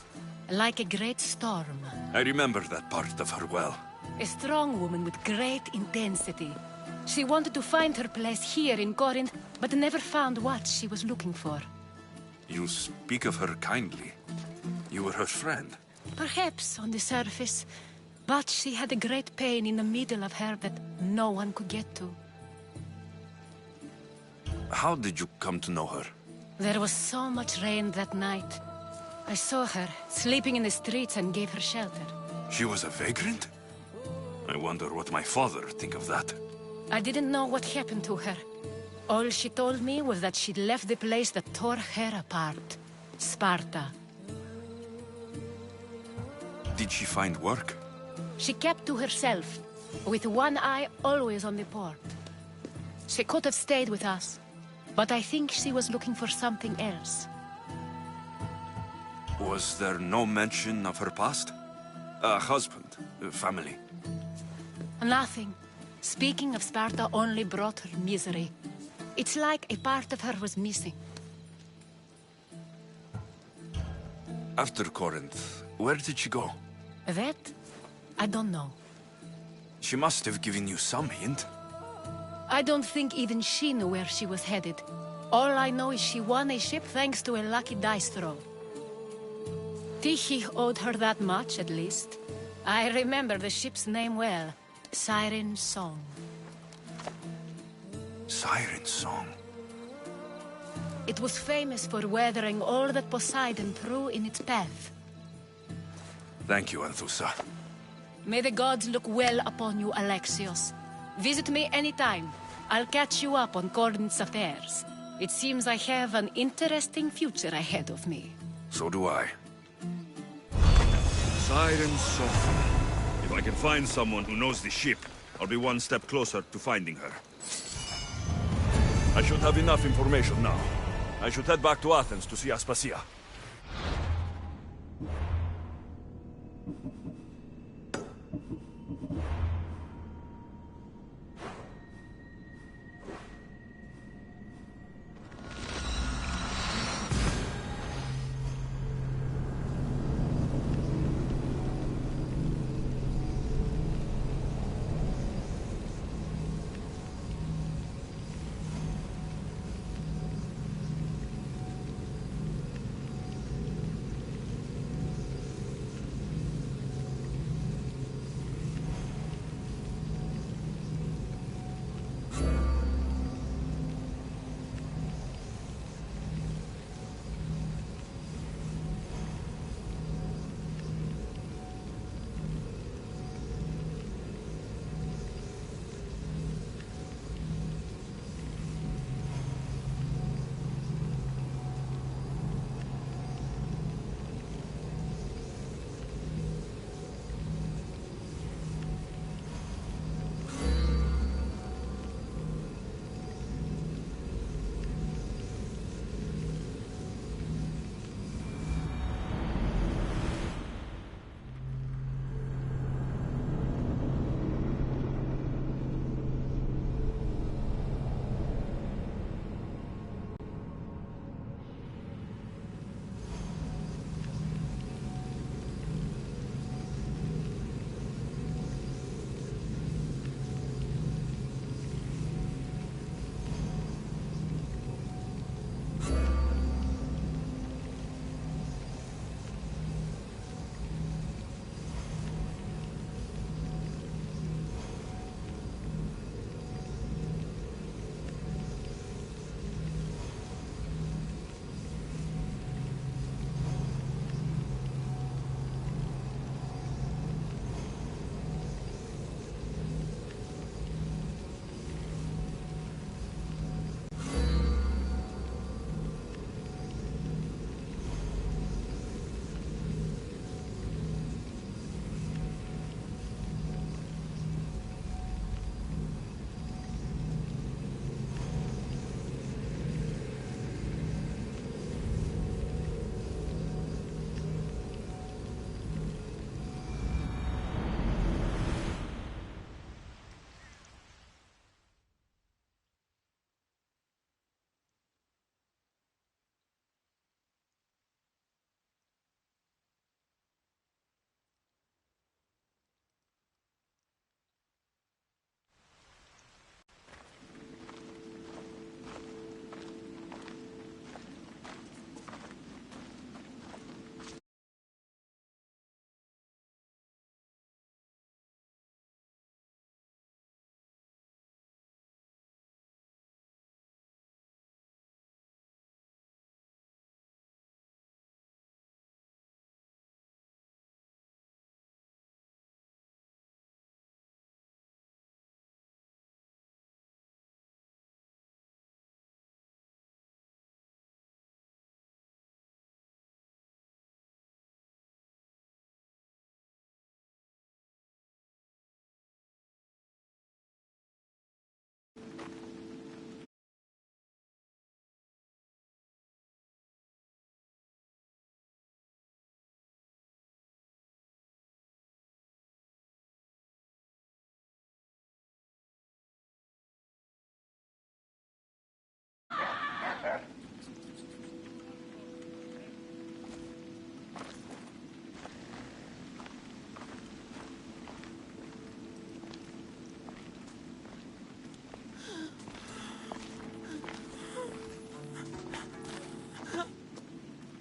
like a great storm. I remember that part of her well. A strong woman with great intensity. She wanted to find her place here in Corinth, but never found what she was looking for. You speak of her kindly. You were her friend. Perhaps on the surface, but she had a great pain in the middle of her that no one could get to. How did you come to know her? There was so much rain that night. I saw her, sleeping in the streets, and gave her shelter. She was a vagrant? I wonder what my father think of that. I didn't know what happened to her. All she told me was that she'd left the place that tore her apart. Sparta. Did she find work? She kept to herself, with one eye always on the port. She could have stayed with us, but I think she was looking for something else. Was there no mention of her past? A husband, a family? Nothing. Speaking of Sparta only brought her misery. It's like a part of her was missing. After Corinth, where did she go? That? I don't know. She must have given you some hint. I don't think even she knew where she was headed. All I know is she won a ship thanks to a lucky dice throw. Tyche owed her that much, at least. I remember the ship's name well. Siren Song. Siren Song. It was famous for weathering all that Poseidon threw in its path. Thank you, Anthusa. May the gods look well upon you, Alexios. Visit me anytime. I'll catch you up on Corinth's affairs. It seems I have an interesting future ahead of me. So do I. Siren Song. If I can find someone who knows the ship, I'll be one step closer to finding her. I should have enough information now. I should head back to Athens to see Aspasia.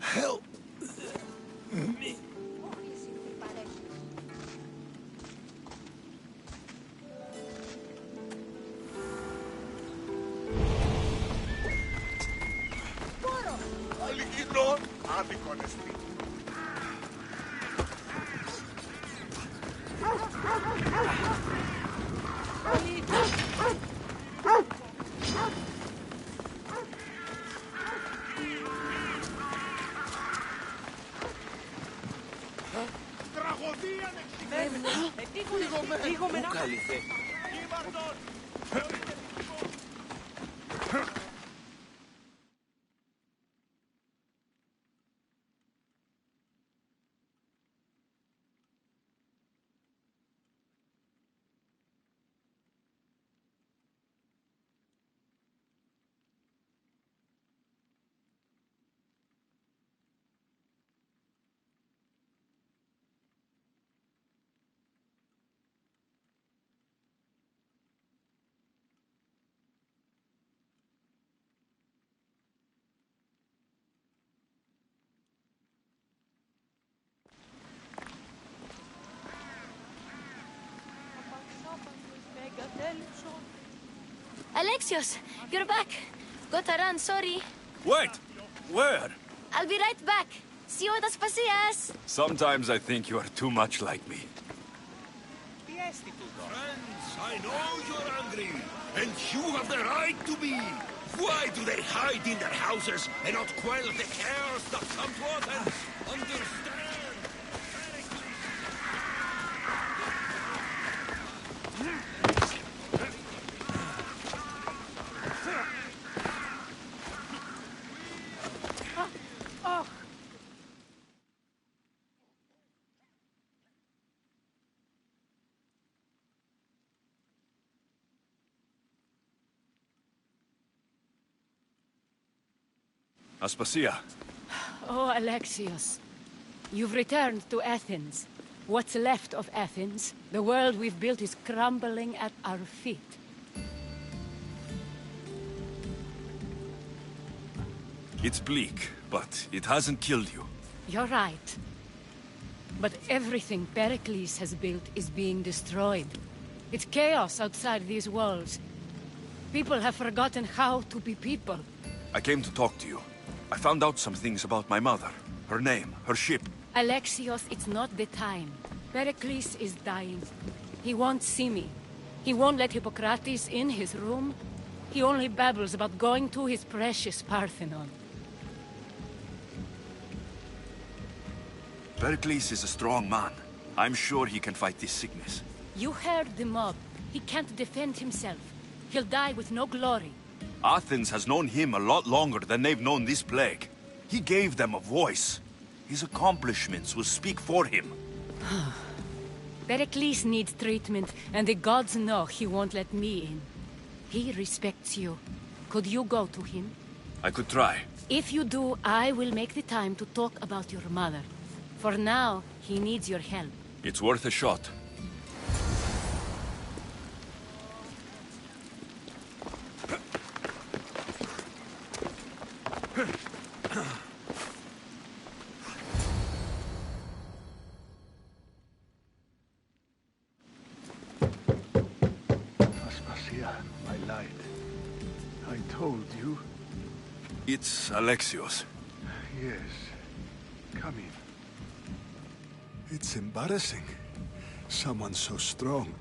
Help me. Alexios, you're back. Got to run, sorry. Wait! Where? I'll be right back. See you at Aspasias. Sometimes I think you are too much like me. Friends, I know you're angry, and you have the right to be. Why do they hide in their houses and not quell the chaos that come to Athens? Understand? Aspasia. Oh, Alexios. You've returned to Athens. What's left of Athens? The world we've built is crumbling at our feet. It's bleak, but it hasn't killed you. You're right. But everything Pericles has built is being destroyed. It's chaos outside these walls. People have forgotten how to be people. I came to talk to you. I found out some things about my mother. Her name, her ship. Alexios, it's not the time. Pericles is dying. He won't see me. He won't let Hippocrates in his room. He only babbles about going to his precious Parthenon. Pericles is a strong man. I'm sure he can fight this sickness. You heard the mob. He can't defend himself. He'll die with no glory. Athens has known him a lot longer than they've known this plague. He gave them a voice. His accomplishments will speak for him. Pericles needs treatment, and the gods know he won't let me in. He respects you. Could you go to him? I could try. If you do, I will make the time to talk about your mother. For now, he needs your help. It's worth a shot. Aspasia, my light. I told you. It's Alexios. Yes. Come in. It's embarrassing. Someone so strong,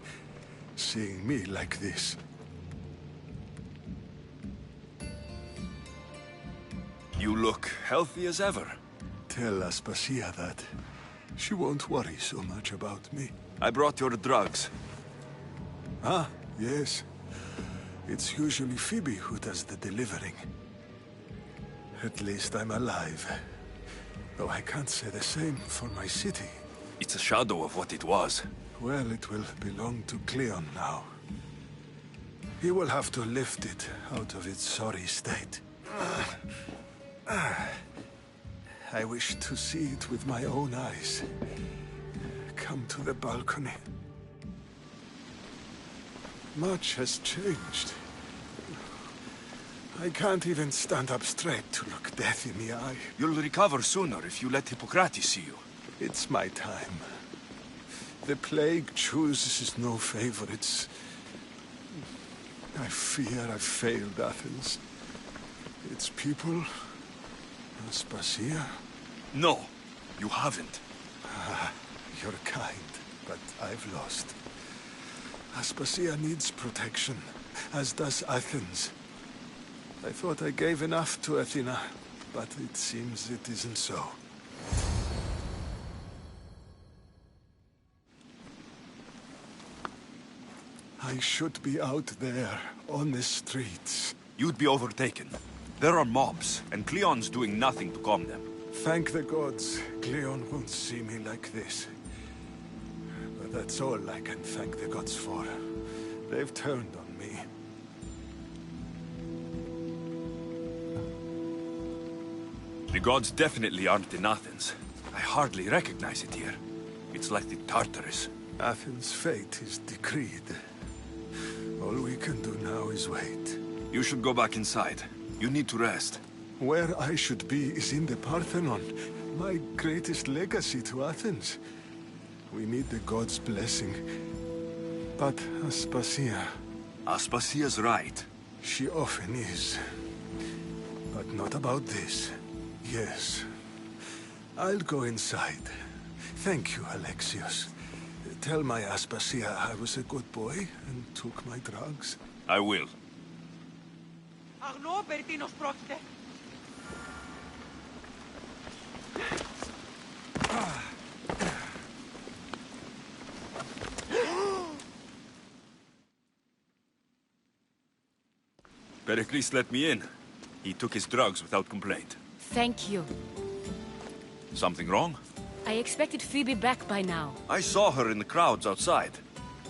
seeing me like this. You look healthy as ever. Tell Aspasia that. She won't worry so much about me. I brought your drugs. Ah, yes. It's usually Phoebe who does the delivering. At least I'm alive. Though I can't say the same for my city. It's a shadow of what it was. Well, it will belong to Cleon now. He will have to lift it out of its sorry state. I wish to see it with my own eyes. Come to the balcony. Much has changed. I can't even stand up straight to look death in the eye. You'll recover sooner if you let Hippocrates see you. It's my time. The plague chooses no favorites. I fear I've failed Athens. Its people... Aspasia? No, you haven't. Ah, you're kind, but I've lost. Aspasia needs protection, as does Athens. I thought I gave enough to Athena, but it seems it isn't so. I should be out there, on the streets. You'd be overtaken. There are mobs, and Cleon's doing nothing to calm them. Thank the gods, Cleon won't see me like this. But that's all I can thank the gods for. They've turned on me. The gods definitely aren't in Athens. I hardly recognize it here. It's like the Tartarus. Athens' fate is decreed. All we can do now is wait. You should go back inside. You need to rest. Where I should be is in the Parthenon, my greatest legacy to Athens. We need the gods' blessing. But Aspasia... Aspasia's right. She often is. But not about this. Yes. I'll go inside. Thank you, Alexios. Tell my Aspasia I was a good boy and took my drugs. I will. Αγνώ περί τίνος πρόκειται. Pericles let me in. He took his drugs without complaint. Thank you. Something wrong? I expected Phoebe back by now. I saw her in the crowds outside.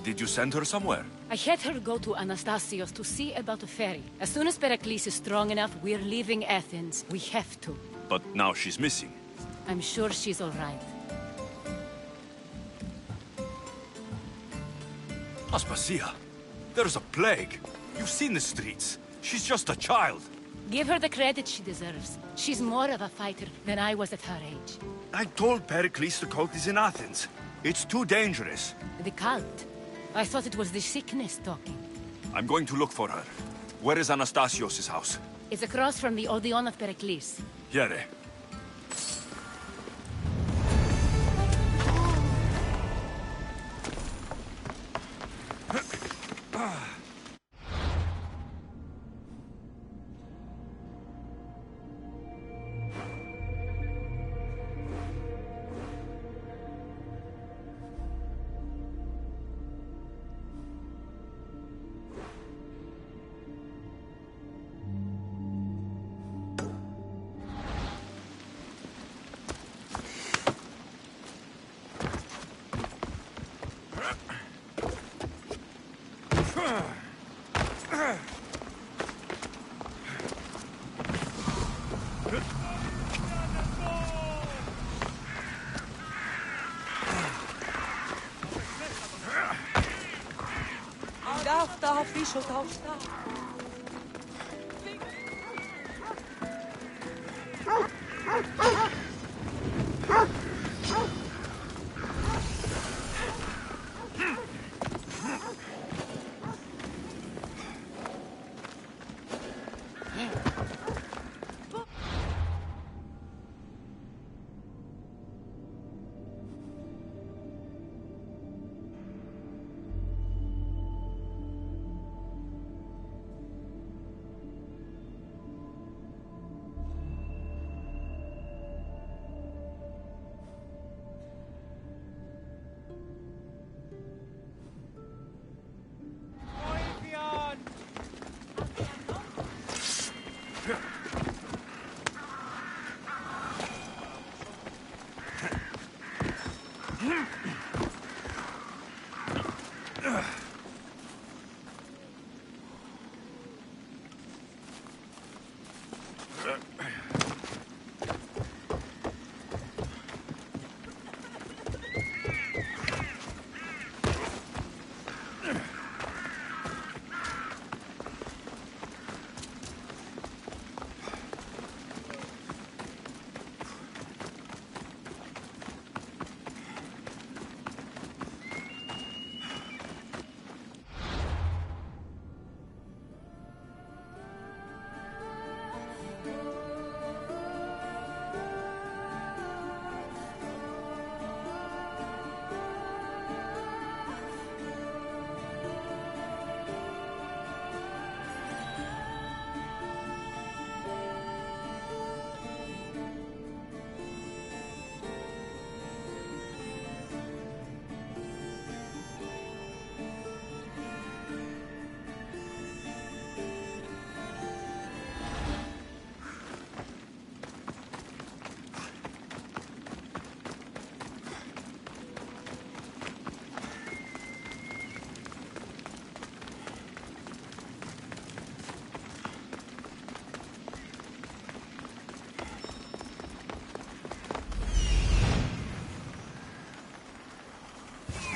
Did you send her somewhere? I had her go to Anastasios to see about a ferry. As soon as Pericles is strong enough, we're leaving Athens. We have to. But now she's missing. I'm sure she's all right. Aspasia, there's a plague. You've seen the streets. She's just a child. Give her the credit she deserves. She's more of a fighter than I was at her age. I told Pericles the cult is in Athens. It's too dangerous. The cult? I thought it was the sickness talking. I'm going to look for her. Where is Anastasios' house? It's across from the Odeon of Pericles. Here. Αυτά αφήσω τα οστά.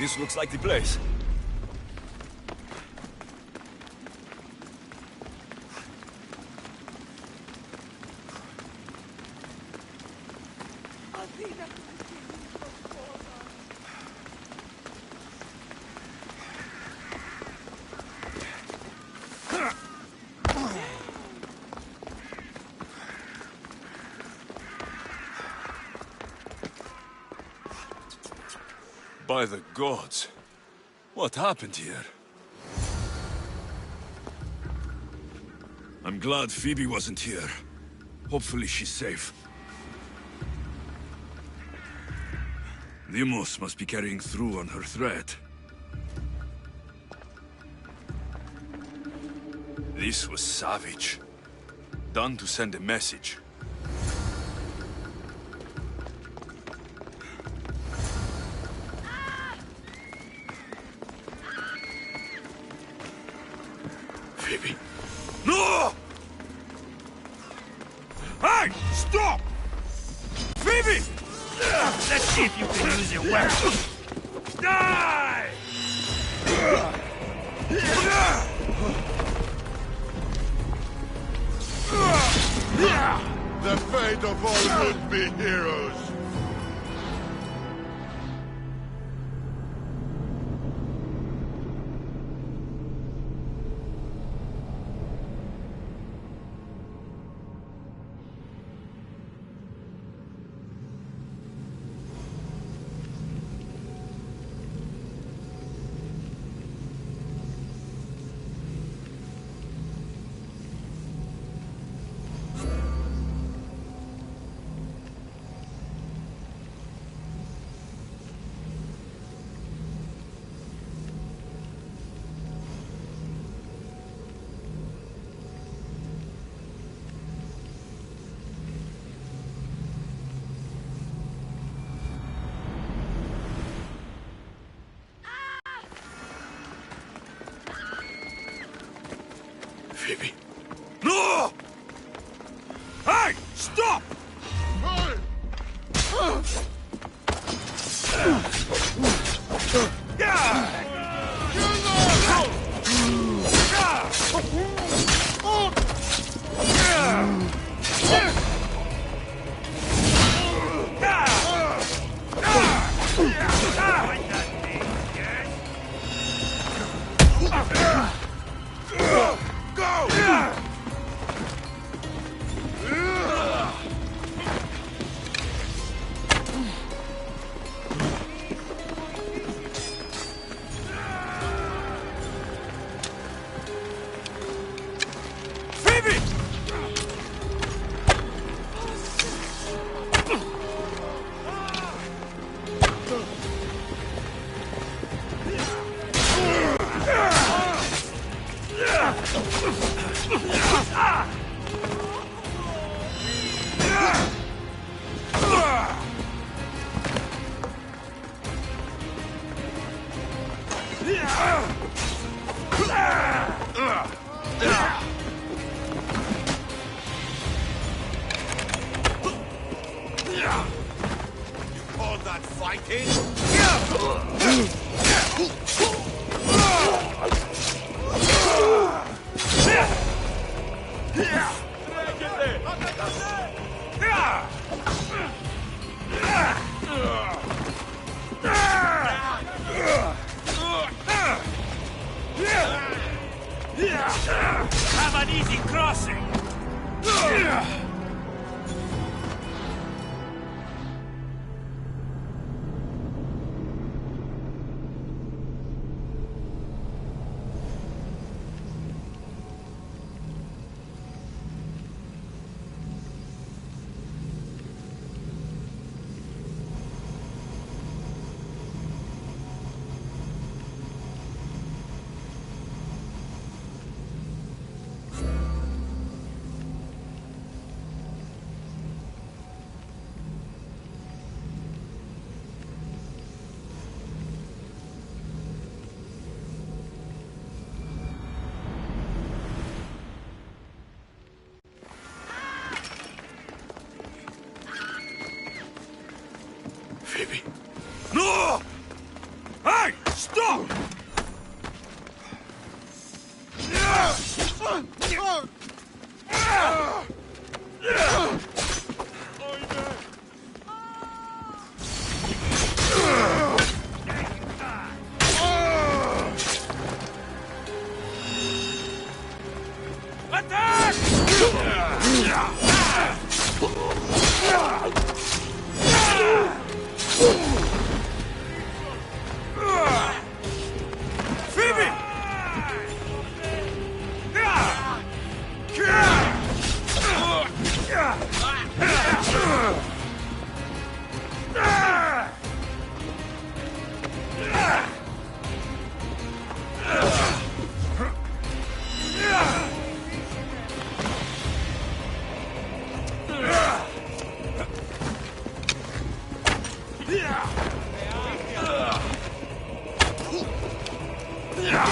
This looks like the place. By the gods. What happened here? I'm glad Phoebe wasn't here. Hopefully she's safe. Deimos must be carrying through on her threat. This was savage. Done to send a message. Phoebe. No! Hey! Stop! Phoebe! Let's see if you can use your weapon. Die! The fate of all would-be heroes. Phoebe. No! Hey! Stop! Call that fighting? Have an easy crossing!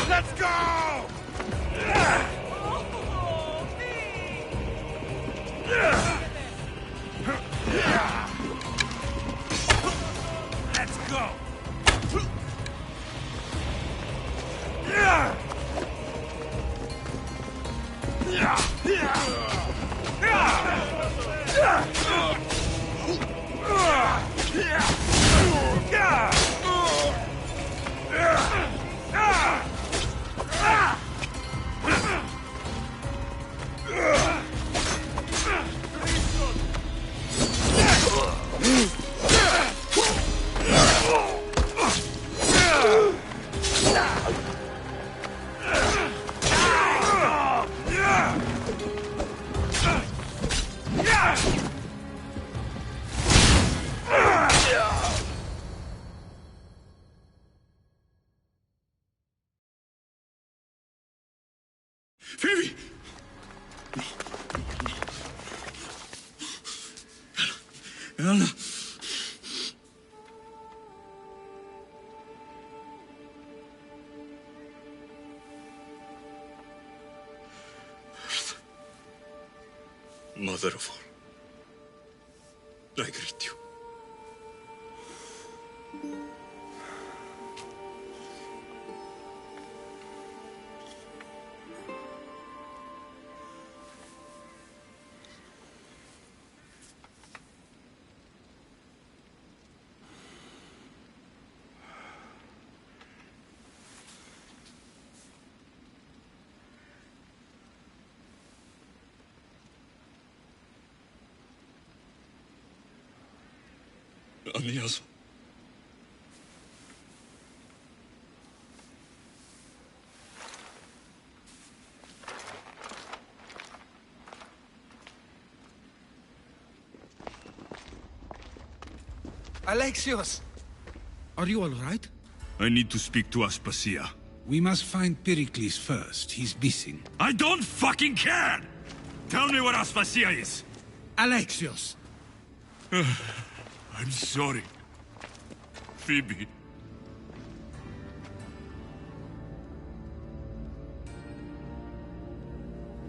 Let's go! Let's go! Phoebe! Anna! Mother of all, I greet you. Aniaso. Alexios! Are you all right? I need to speak to Aspasia. We must find Pericles first. He's missing. I don't fucking care! Tell me where Aspasia is! Alexios! I'm sorry. Phoebe.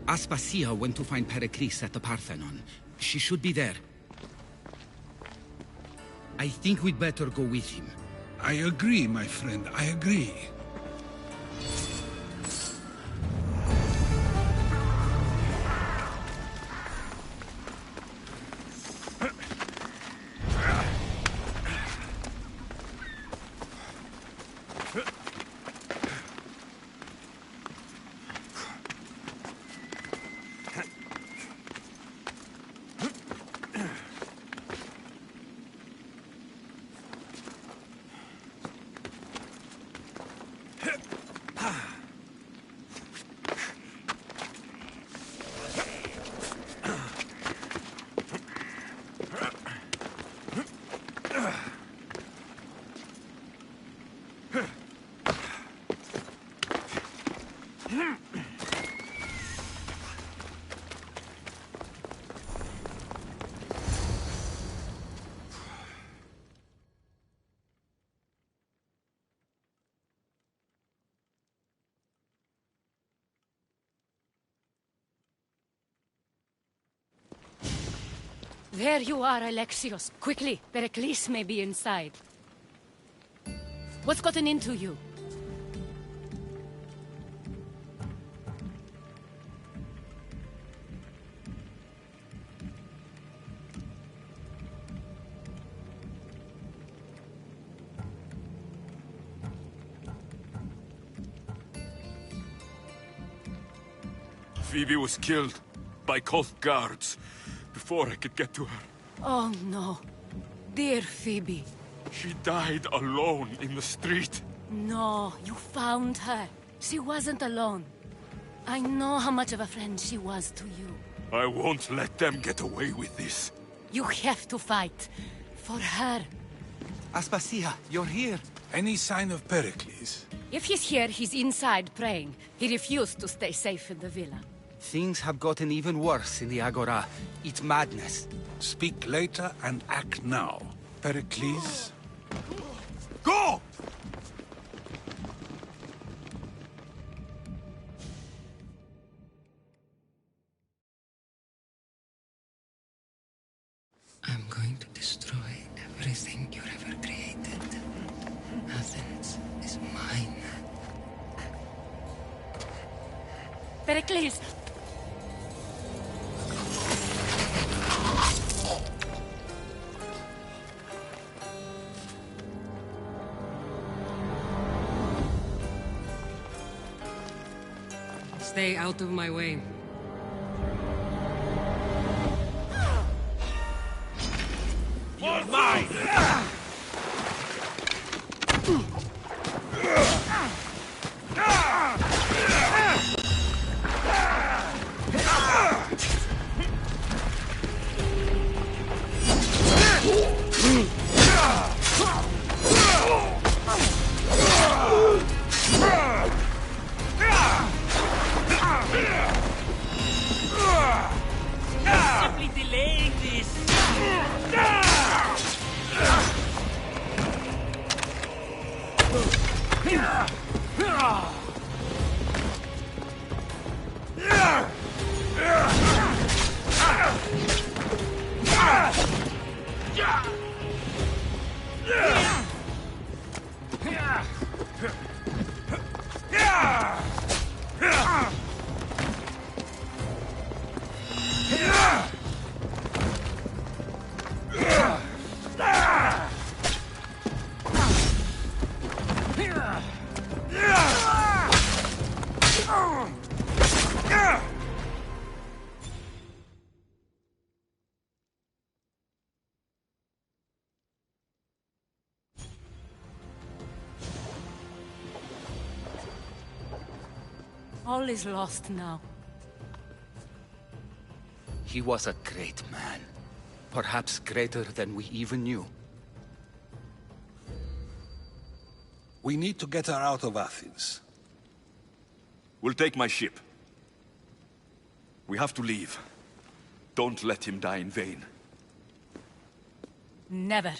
Aspasia went to find Pericles at the Parthenon. She should be there. I think we'd better go with him. I agree, my friend. I agree. There you are, Alexios. Quickly, Pericles may be inside. What's gotten into you? Phoebe was killed by Koth guards before I could get to her. Oh no. Dear Phoebe. She died alone in the street. No, you found her. She wasn't alone. I know how much of a friend she was to you. I won't let them get away with this. You have to fight. For her. Aspasia, you're here. Any sign of Pericles? If he's here, he's inside praying. He refused to stay safe in the villa. Things have gotten even worse in the Agora. It's madness. Speak later and act now. Pericles? Go! I'm going to destroy everything you ever created. Athens is mine. Pericles! Stay out of my way. You're mine! Simply delaying this. All is lost now. He was a great man. Perhaps greater than we even knew. We need to get her out of Athens. We'll take my ship. We have to leave. Don't let him die in vain. Never.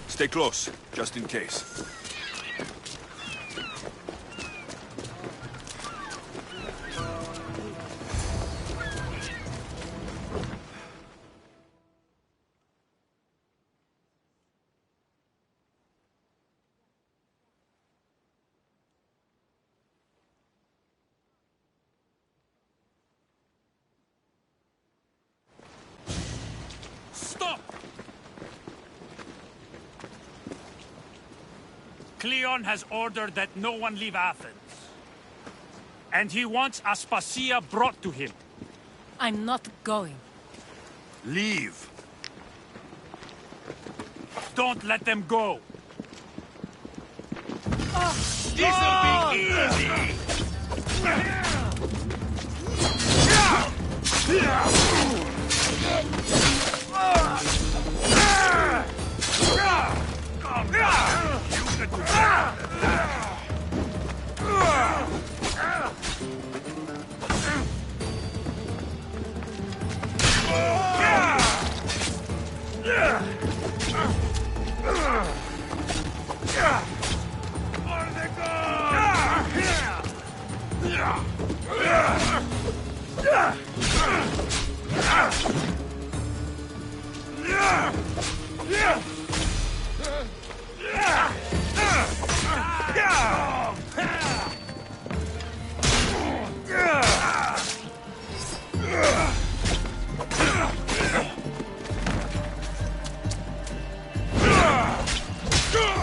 Stay close, just in case. Cleon has ordered that no one leave Athens. And he wants Aspasia brought to him. I'm not going. Leave. Don't let them go. This'll be easy!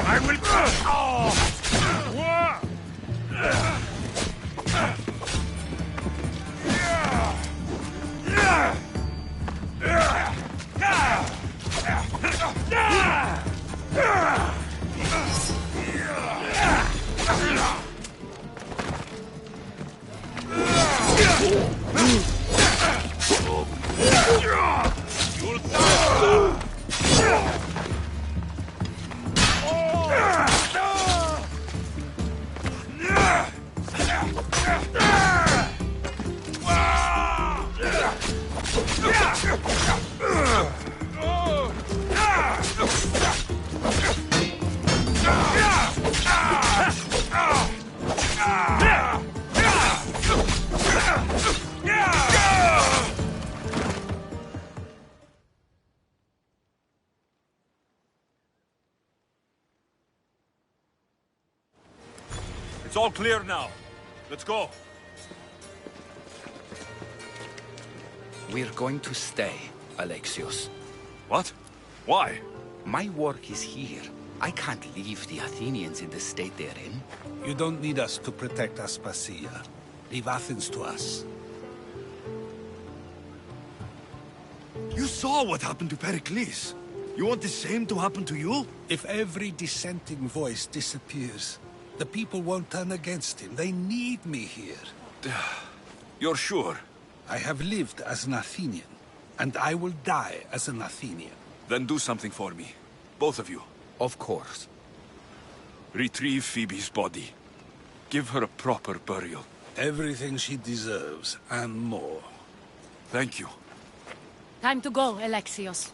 I will... It's all clear now. Let's go. We're going to stay, Alexios. What? Why? My work is here. I can't leave the Athenians in the state they're in. You don't need us to protect Aspasia. Leave Athens to us. You saw what happened to Pericles. You want the same to happen to you? If every dissenting voice disappears, the people won't turn against him. They need me here. You're sure? I have lived as an Athenian, and I will die as an Athenian. Then do something for me. Both of you. Of course. Retrieve Phoebe's body. Give her a proper burial. Everything she deserves, and more. Thank you. Time to go, Alexios.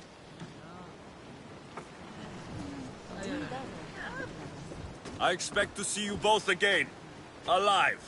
I expect to see you both again. Alive.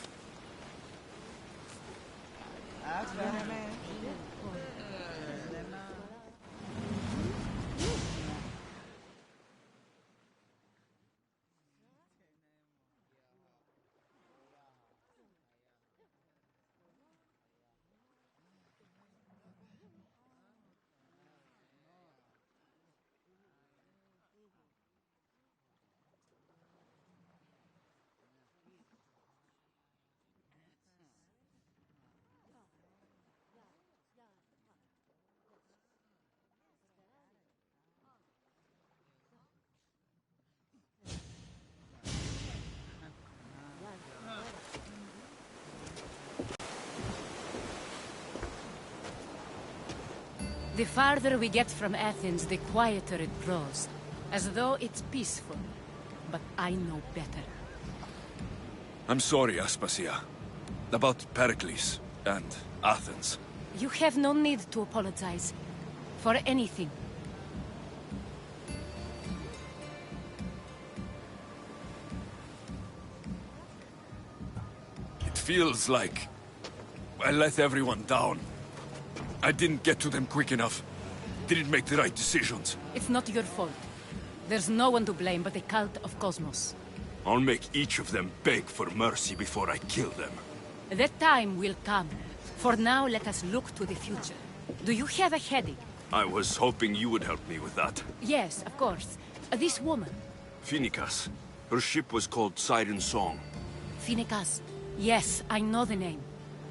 The farther we get from Athens, the quieter it grows. As though it's peaceful. But I know better. I'm sorry, Aspasia. About Pericles and Athens. You have no need to apologize. For anything. It feels like I let everyone down. I didn't get to them quick enough. Didn't make the right decisions. It's not your fault. There's no one to blame but the cult of Cosmos. I'll make each of them beg for mercy before I kill them. That time will come. For now, let us look to the future. Do you have a headache? I was hoping you would help me with that. Yes, of course. This woman. Phoenicas. Her ship was called Siren Song. Finicas. Yes, I know the name.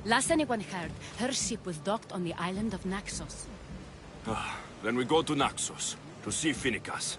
Last anyone heard, her ship was docked on the island of Naxos. Then we go to Naxos, to see Finicas.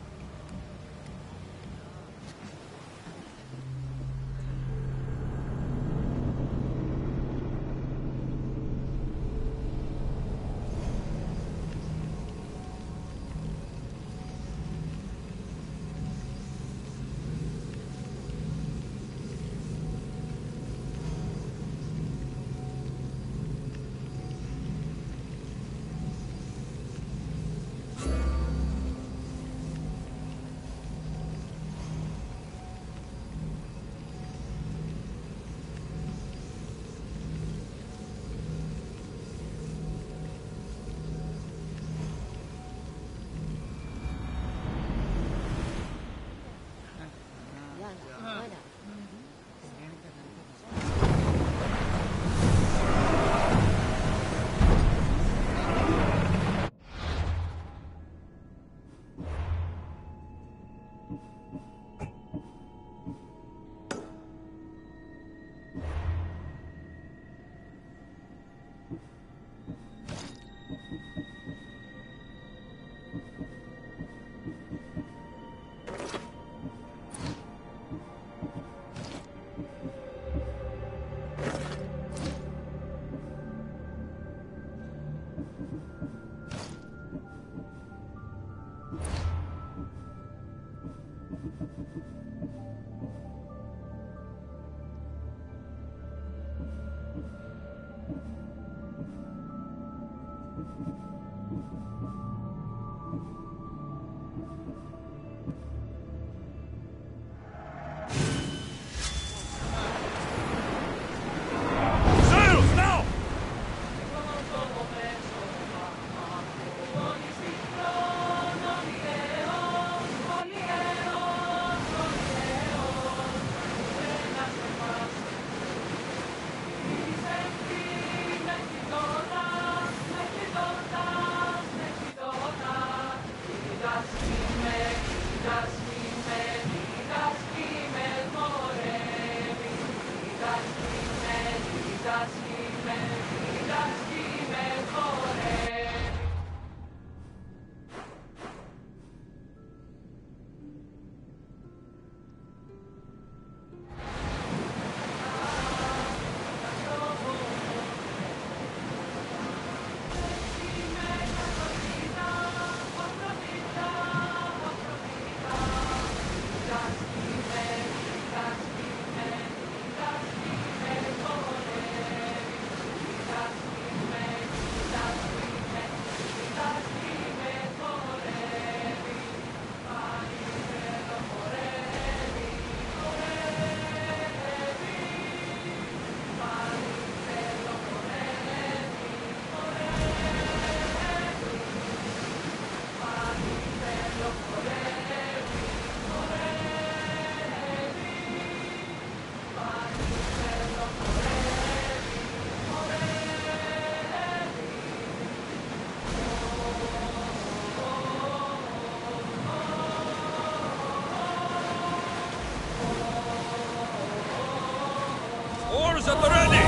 Oars at the ready!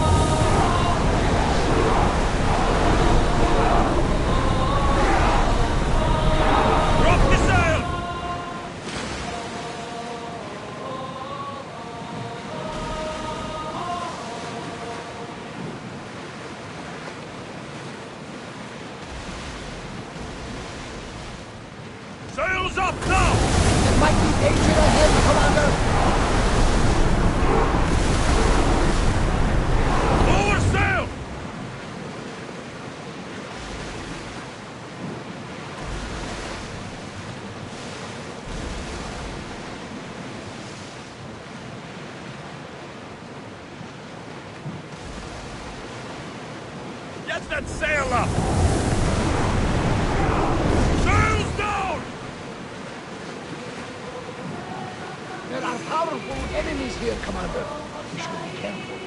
Drop the sail! Sails up now! There might be danger ahead, Commander! Lower sail! Get that sail up! Sails down! There are powerful enemies here, Commander. We should be careful.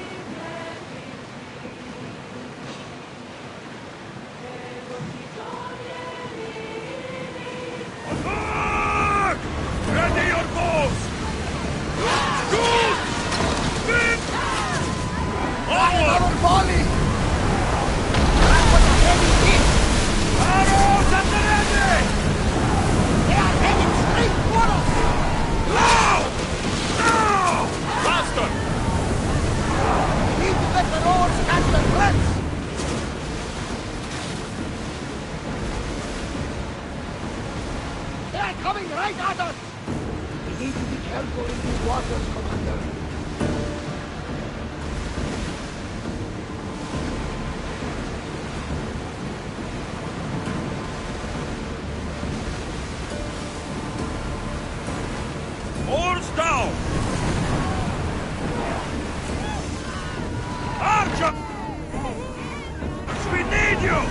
Attack! Ready your bows! right at us! We need to be careful in these waters, Commander. Oars down! Archer! We need you!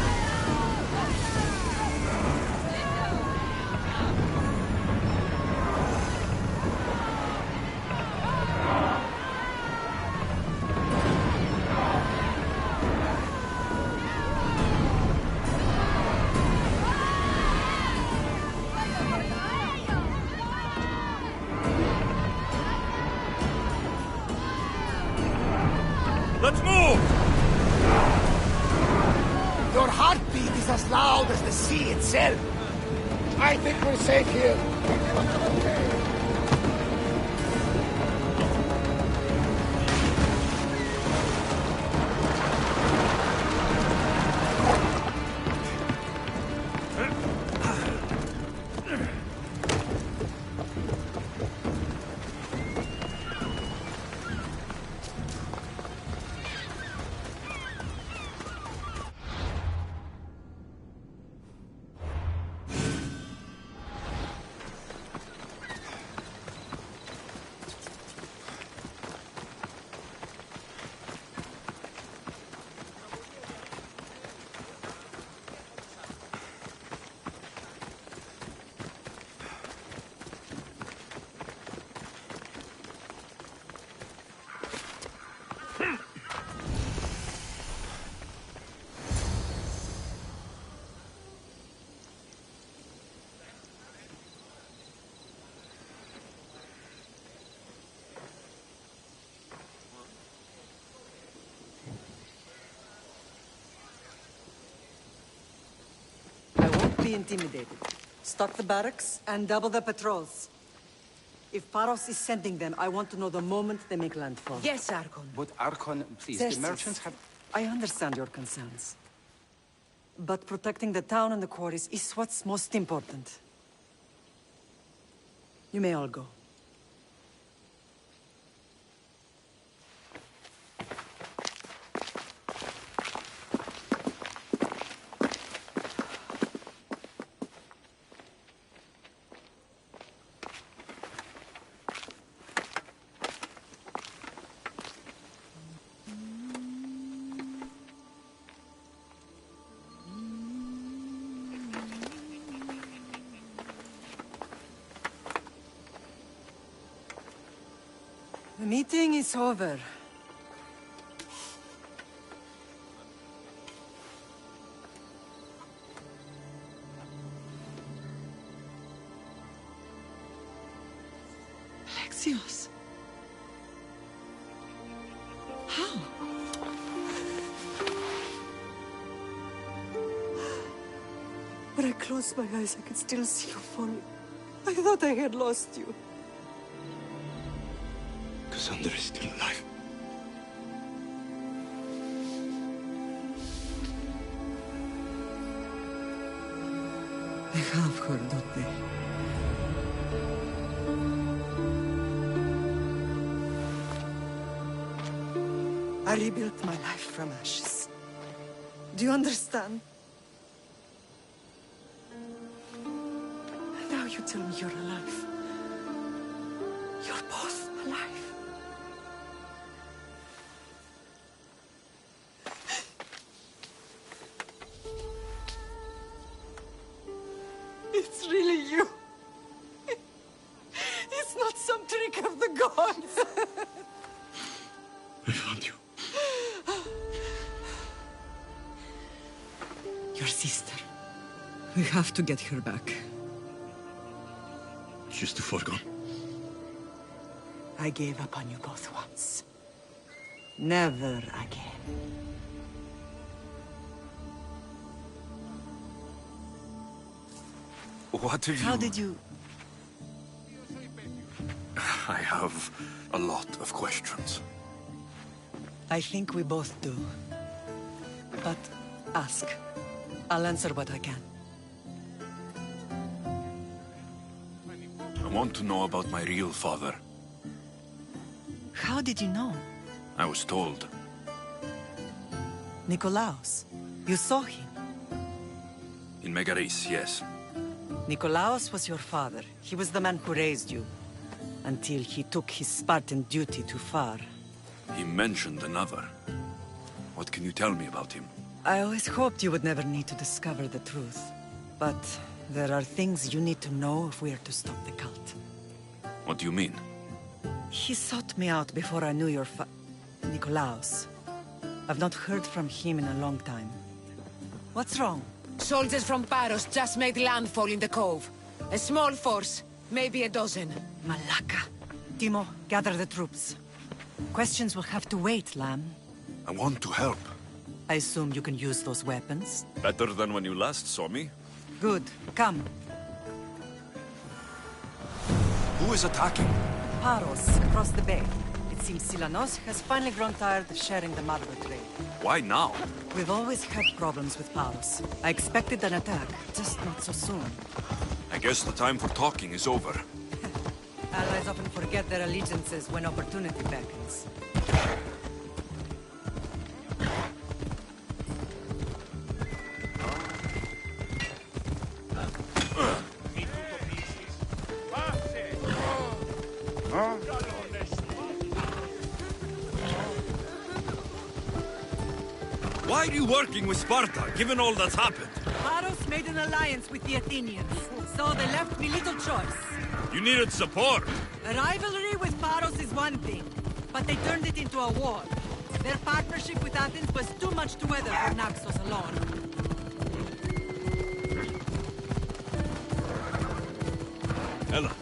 Let's move! Your heartbeat is as loud as the sea itself. I think we're safe here. Be intimidated. Stock the barracks and double the patrols. If Paros is sending them, I want to know the moment they make landfall. Yes, Archon. But Archon, please, Xerxes, the merchants have... I understand your concerns. But protecting the town and the quarries is what's most important. You may all go. The meeting is over. Alexios. How? When I closed my eyes, I could still see you falling. I thought I had lost you. Cassandra is still alive. They have her, don't they? I rebuilt my life from ashes. Do you understand? Now you tell me you're alive. You're both alive. It's really you. It's not some trick of the gods. I found you. Your sister. We have to get her back. She's too far gone. I gave up on you both once. Never again. What have you... How did you... I have a lot of questions. I think we both do. But ask. I'll answer what I can. I want to know about my real father. How did you know? I was told. Nikolaos. You saw him. In Megaris, yes. Nikolaos was your father. He was the man who raised you. Until he took his Spartan duty too far. He mentioned another. What can you tell me about him? I always hoped you would never need to discover the truth. But there are things you need to know if we are to stop the cult. What do you mean? He sought me out before I knew your Nikolaos. I've not heard from him in a long time. What's wrong? Soldiers from Paros just made landfall in the cove. A small force, maybe a dozen. Malaka. Timo, gather the troops. Questions will have to wait, Lamb. I want to help. I assume you can use those weapons? Better than when you last saw me. Good. Come. Who is attacking? Paros, across the bay. It seems Silanos has finally grown tired of sharing the Margo trade. Why now? We've always had problems with Paros. I expected an attack, just not so soon. I guess the time for talking is over. Allies often forget their allegiances when opportunity beckons. Why are you working with Sparta, given all that's happened? Paros made an alliance with the Athenians, so they left me little choice. You needed support. A rivalry with Paros is one thing, but they turned it into a war. Their partnership with Athens was too much to weather for Naxos alone. Ella.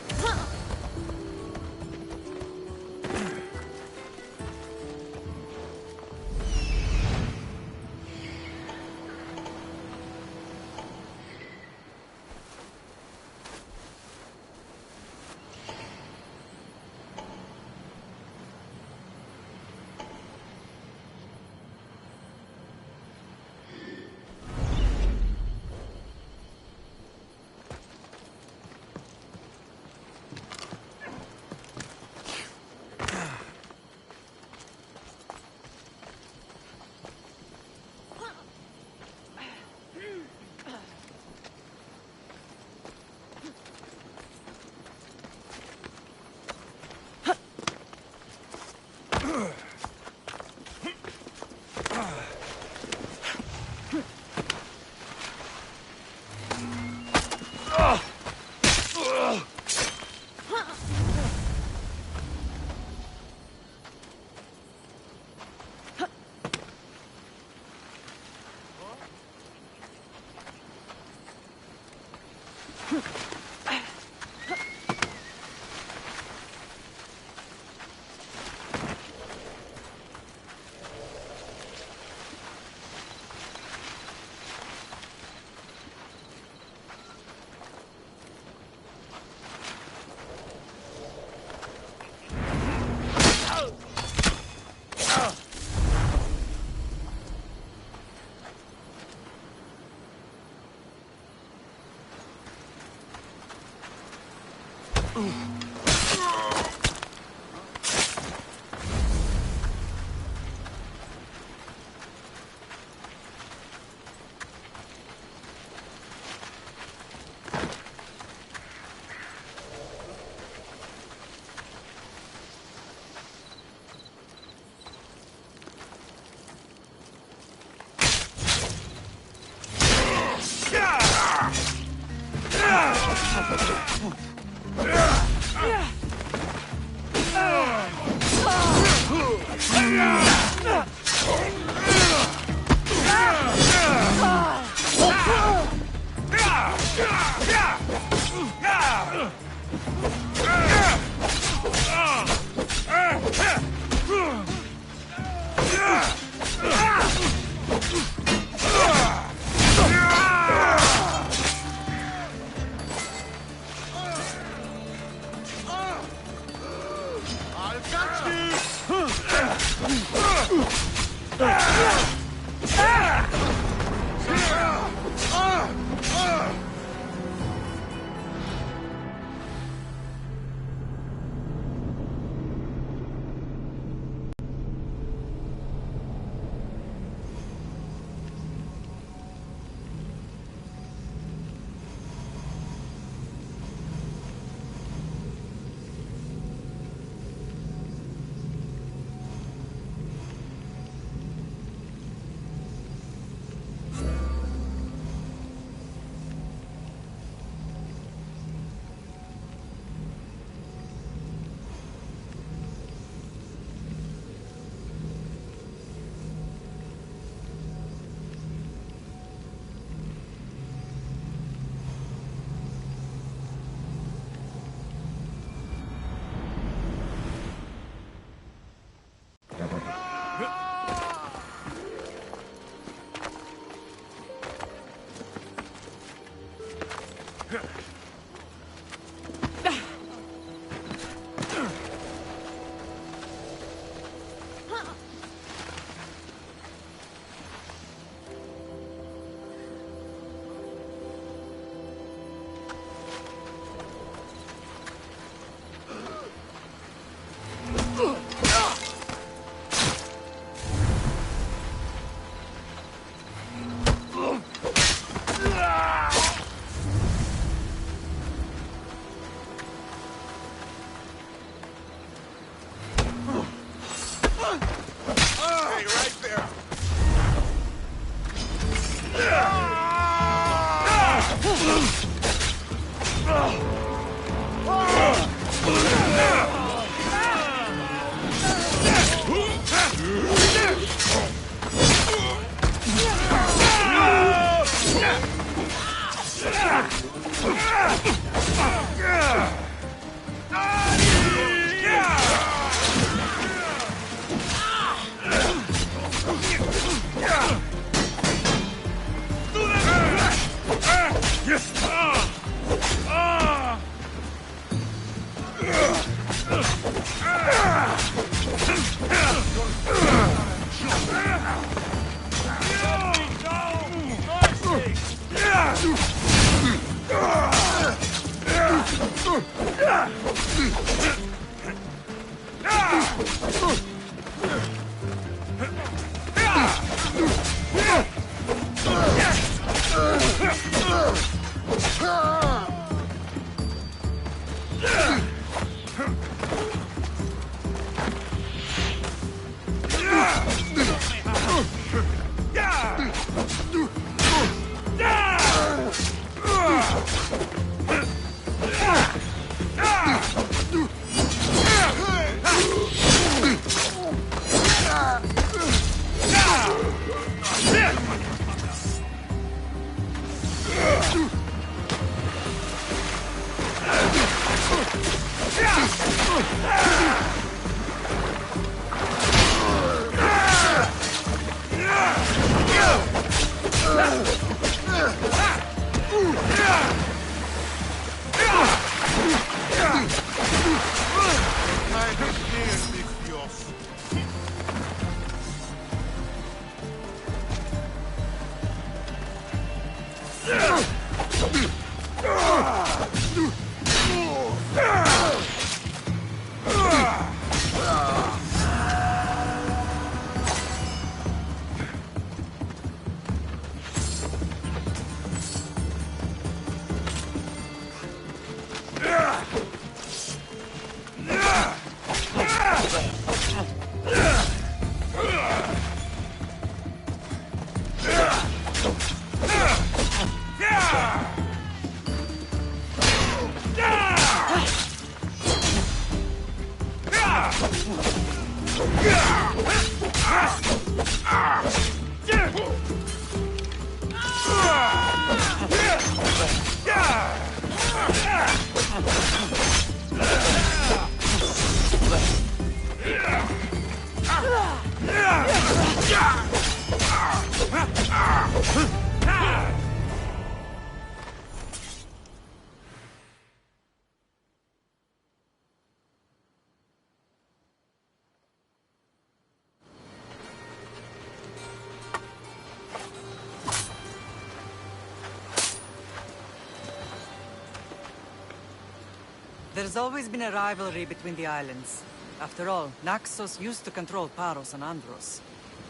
There's always been a rivalry between the islands. After all, Naxos used to control Paros and Andros.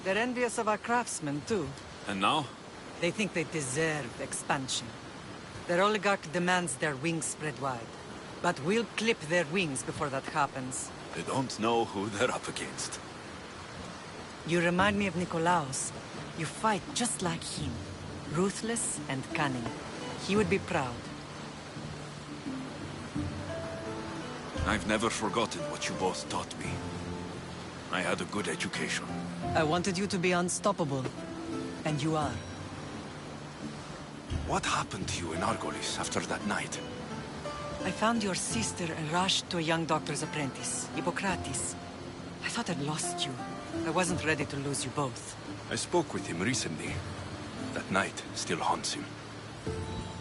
They're envious of our craftsmen, too. And now? They think they deserve expansion. Their oligarch demands their wings spread wide. But we'll clip their wings before that happens. They don't know who they're up against. You remind me of Nikolaos. You fight just like him. Ruthless and cunning. He would be proud. I've never forgotten what you both taught me. I had a good education. I wanted you to be unstoppable. And you are. What happened to you in Argolis after that night? I found your sister and rushed to a young doctor's apprentice, Hippocrates. I thought I'd lost you. I wasn't ready to lose you both. I spoke with him recently. That night still haunts him.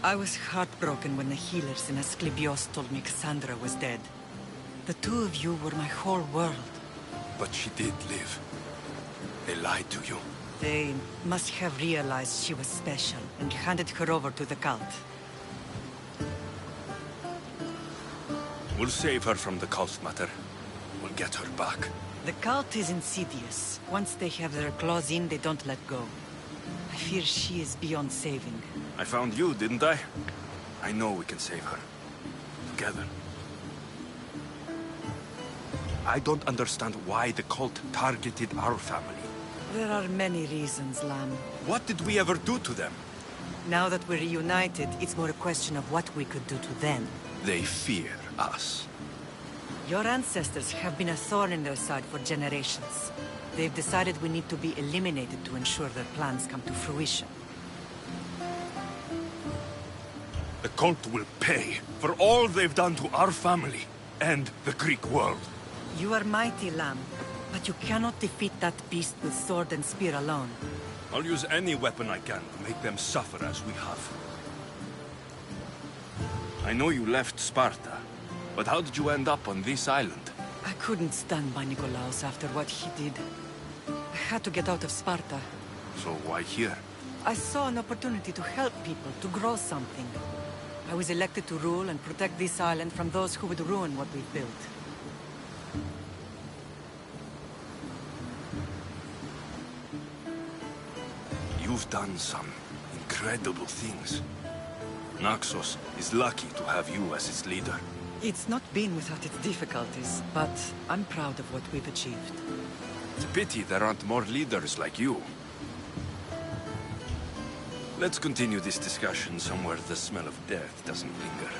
I was heartbroken when the healers in Asclepios told me Cassandra was dead. The two of you were my whole world. But she did live. They lied to you. They must have realized she was special and handed her over to the cult. We'll save her from the cult matter. We'll get her back. The cult is insidious. Once they have their claws in, they don't let go. I fear she is beyond saving. I found you, didn't I? I know we can save her. Together. I don't understand why the cult targeted our family. There are many reasons, Lamb. What did we ever do to them? Now that we're reunited, it's more a question of what we could do to them. They fear us. Your ancestors have been a thorn in their side for generations. They've decided we need to be eliminated to ensure their plans come to fruition. The cult will pay for all they've done to our family and the Greek world. You are mighty, Lamb, but you cannot defeat that beast with sword and spear alone. I'll use any weapon I can to make them suffer as we have. I know you left Sparta, but how did you end up on this island? I couldn't stand by Nikolaos after what he did. I had to get out of Sparta. So why here? I saw an opportunity to help people, to grow something. I was elected to rule and protect this island from those who would ruin what we've built. You've done some incredible things. Naxos is lucky to have you as its leader. It's not been without its difficulties, but I'm proud of what we've achieved. It's a pity there aren't more leaders like you. Let's continue this discussion somewhere the smell of death doesn't linger.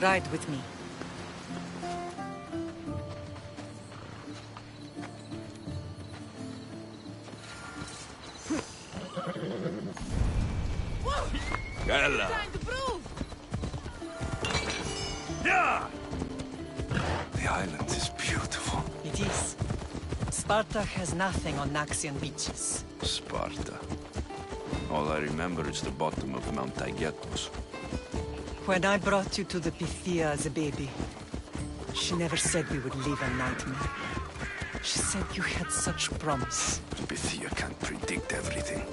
Ride with me. Gala! Yeah! The island is beautiful. It is. Sparta has nothing on Naxian beaches. Sparta. All I remember is the bottom of Mount Taygetos. When I brought you to the Pythia as a baby, she never said we would live a nightmare. She said you had such promise. Pythia can't predict everything.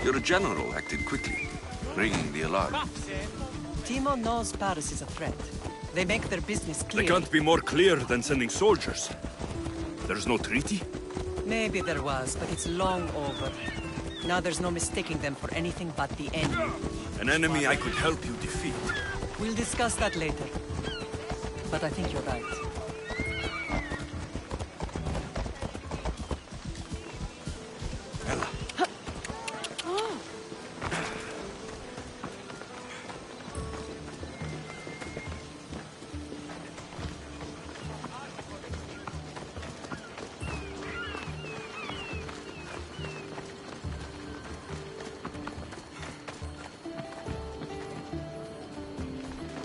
Your general acted quickly, ringing the alarm. Timo knows Paris is a threat. They make their business clear. They can't be more clear than sending soldiers. There's no treaty? Maybe there was, but it's long over. Now there's no mistaking them for anything but the enemy. An enemy I could help you defeat. We'll discuss that later. But I think you're right.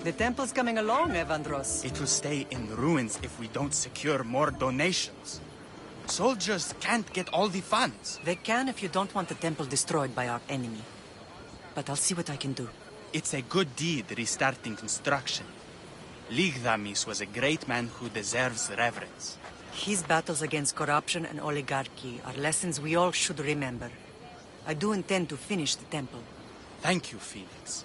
The temple's coming along, Evandros. It will stay in ruins if we don't secure more donations. Soldiers can't get all the funds. They can if you don't want the temple destroyed by our enemy. But I'll see what I can do. It's a good deed restarting construction. Ligdamis was a great man who deserves reverence. His battles against corruption and oligarchy are lessons we all should remember. I do intend to finish the temple. Thank you, Felix.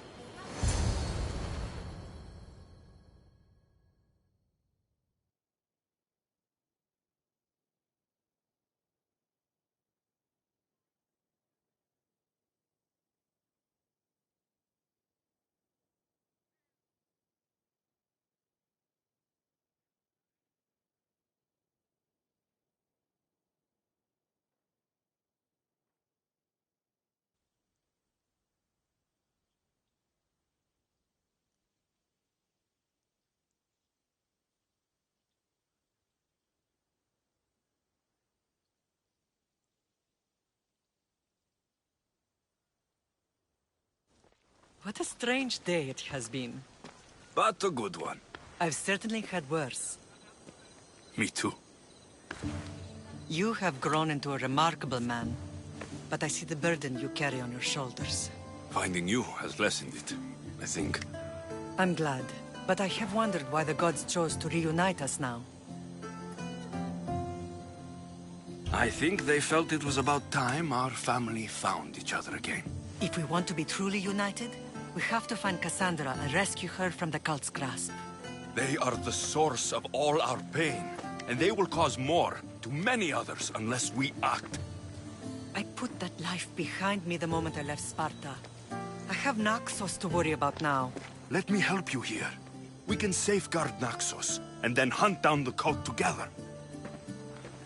What a strange day it has been. But a good one. I've certainly had worse. Me too. You have grown into a remarkable man, but I see the burden you carry on your shoulders. Finding you has lessened it, I think. I'm glad, but I have wondered why the gods chose to reunite us now. I think they felt it was about time our family found each other again. If we want to be truly united, we have to find Cassandra and rescue her from the cult's grasp. They are the source of all our pain, and they will cause more to many others unless we act. I put that life behind me the moment I left Sparta. I have Naxos to worry about now. Let me help you here. We can safeguard Naxos, and then hunt down the cult together.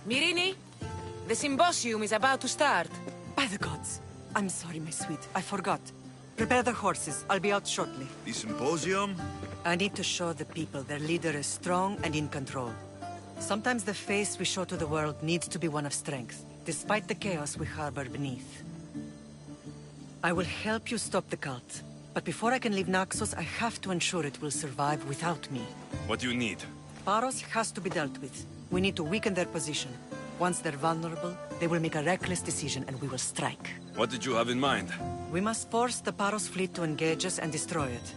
Myrrine, the symposium is about to start. By the gods. I'm sorry, my sweet. I forgot. Prepare the horses. I'll be out shortly. The symposium? I need to show the people their leader is strong and in control. Sometimes the face we show to the world needs to be one of strength, despite the chaos we harbor beneath. I will help you stop the cult, but before I can leave Naxos, I have to ensure it will survive without me. What do you need? Paros has to be dealt with. We need to weaken their position. Once they're vulnerable, they will make a reckless decision and we will strike. What did you have in mind? We must force the Paros fleet to engage us and destroy it.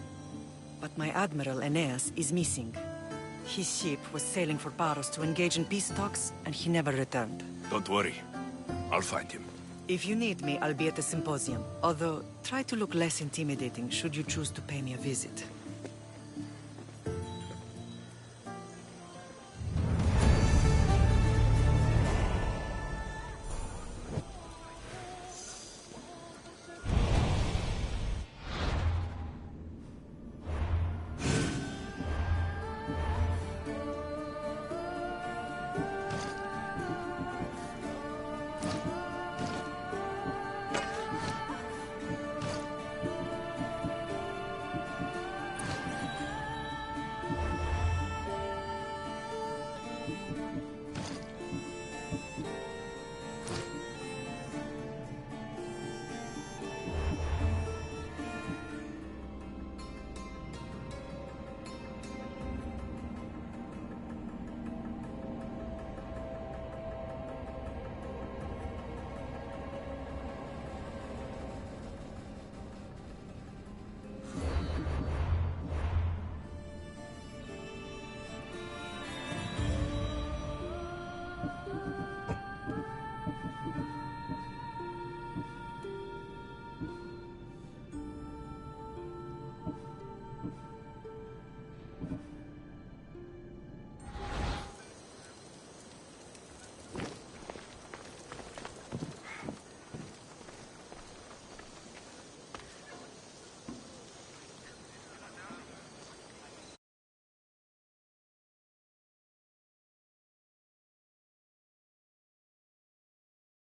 But my admiral, Aeneas, is missing. His ship was sailing for Paros to engage in peace talks, and he never returned. Don't worry. I'll find him. If you need me, I'll be at the symposium. Although, try to look less intimidating should you choose to pay me a visit.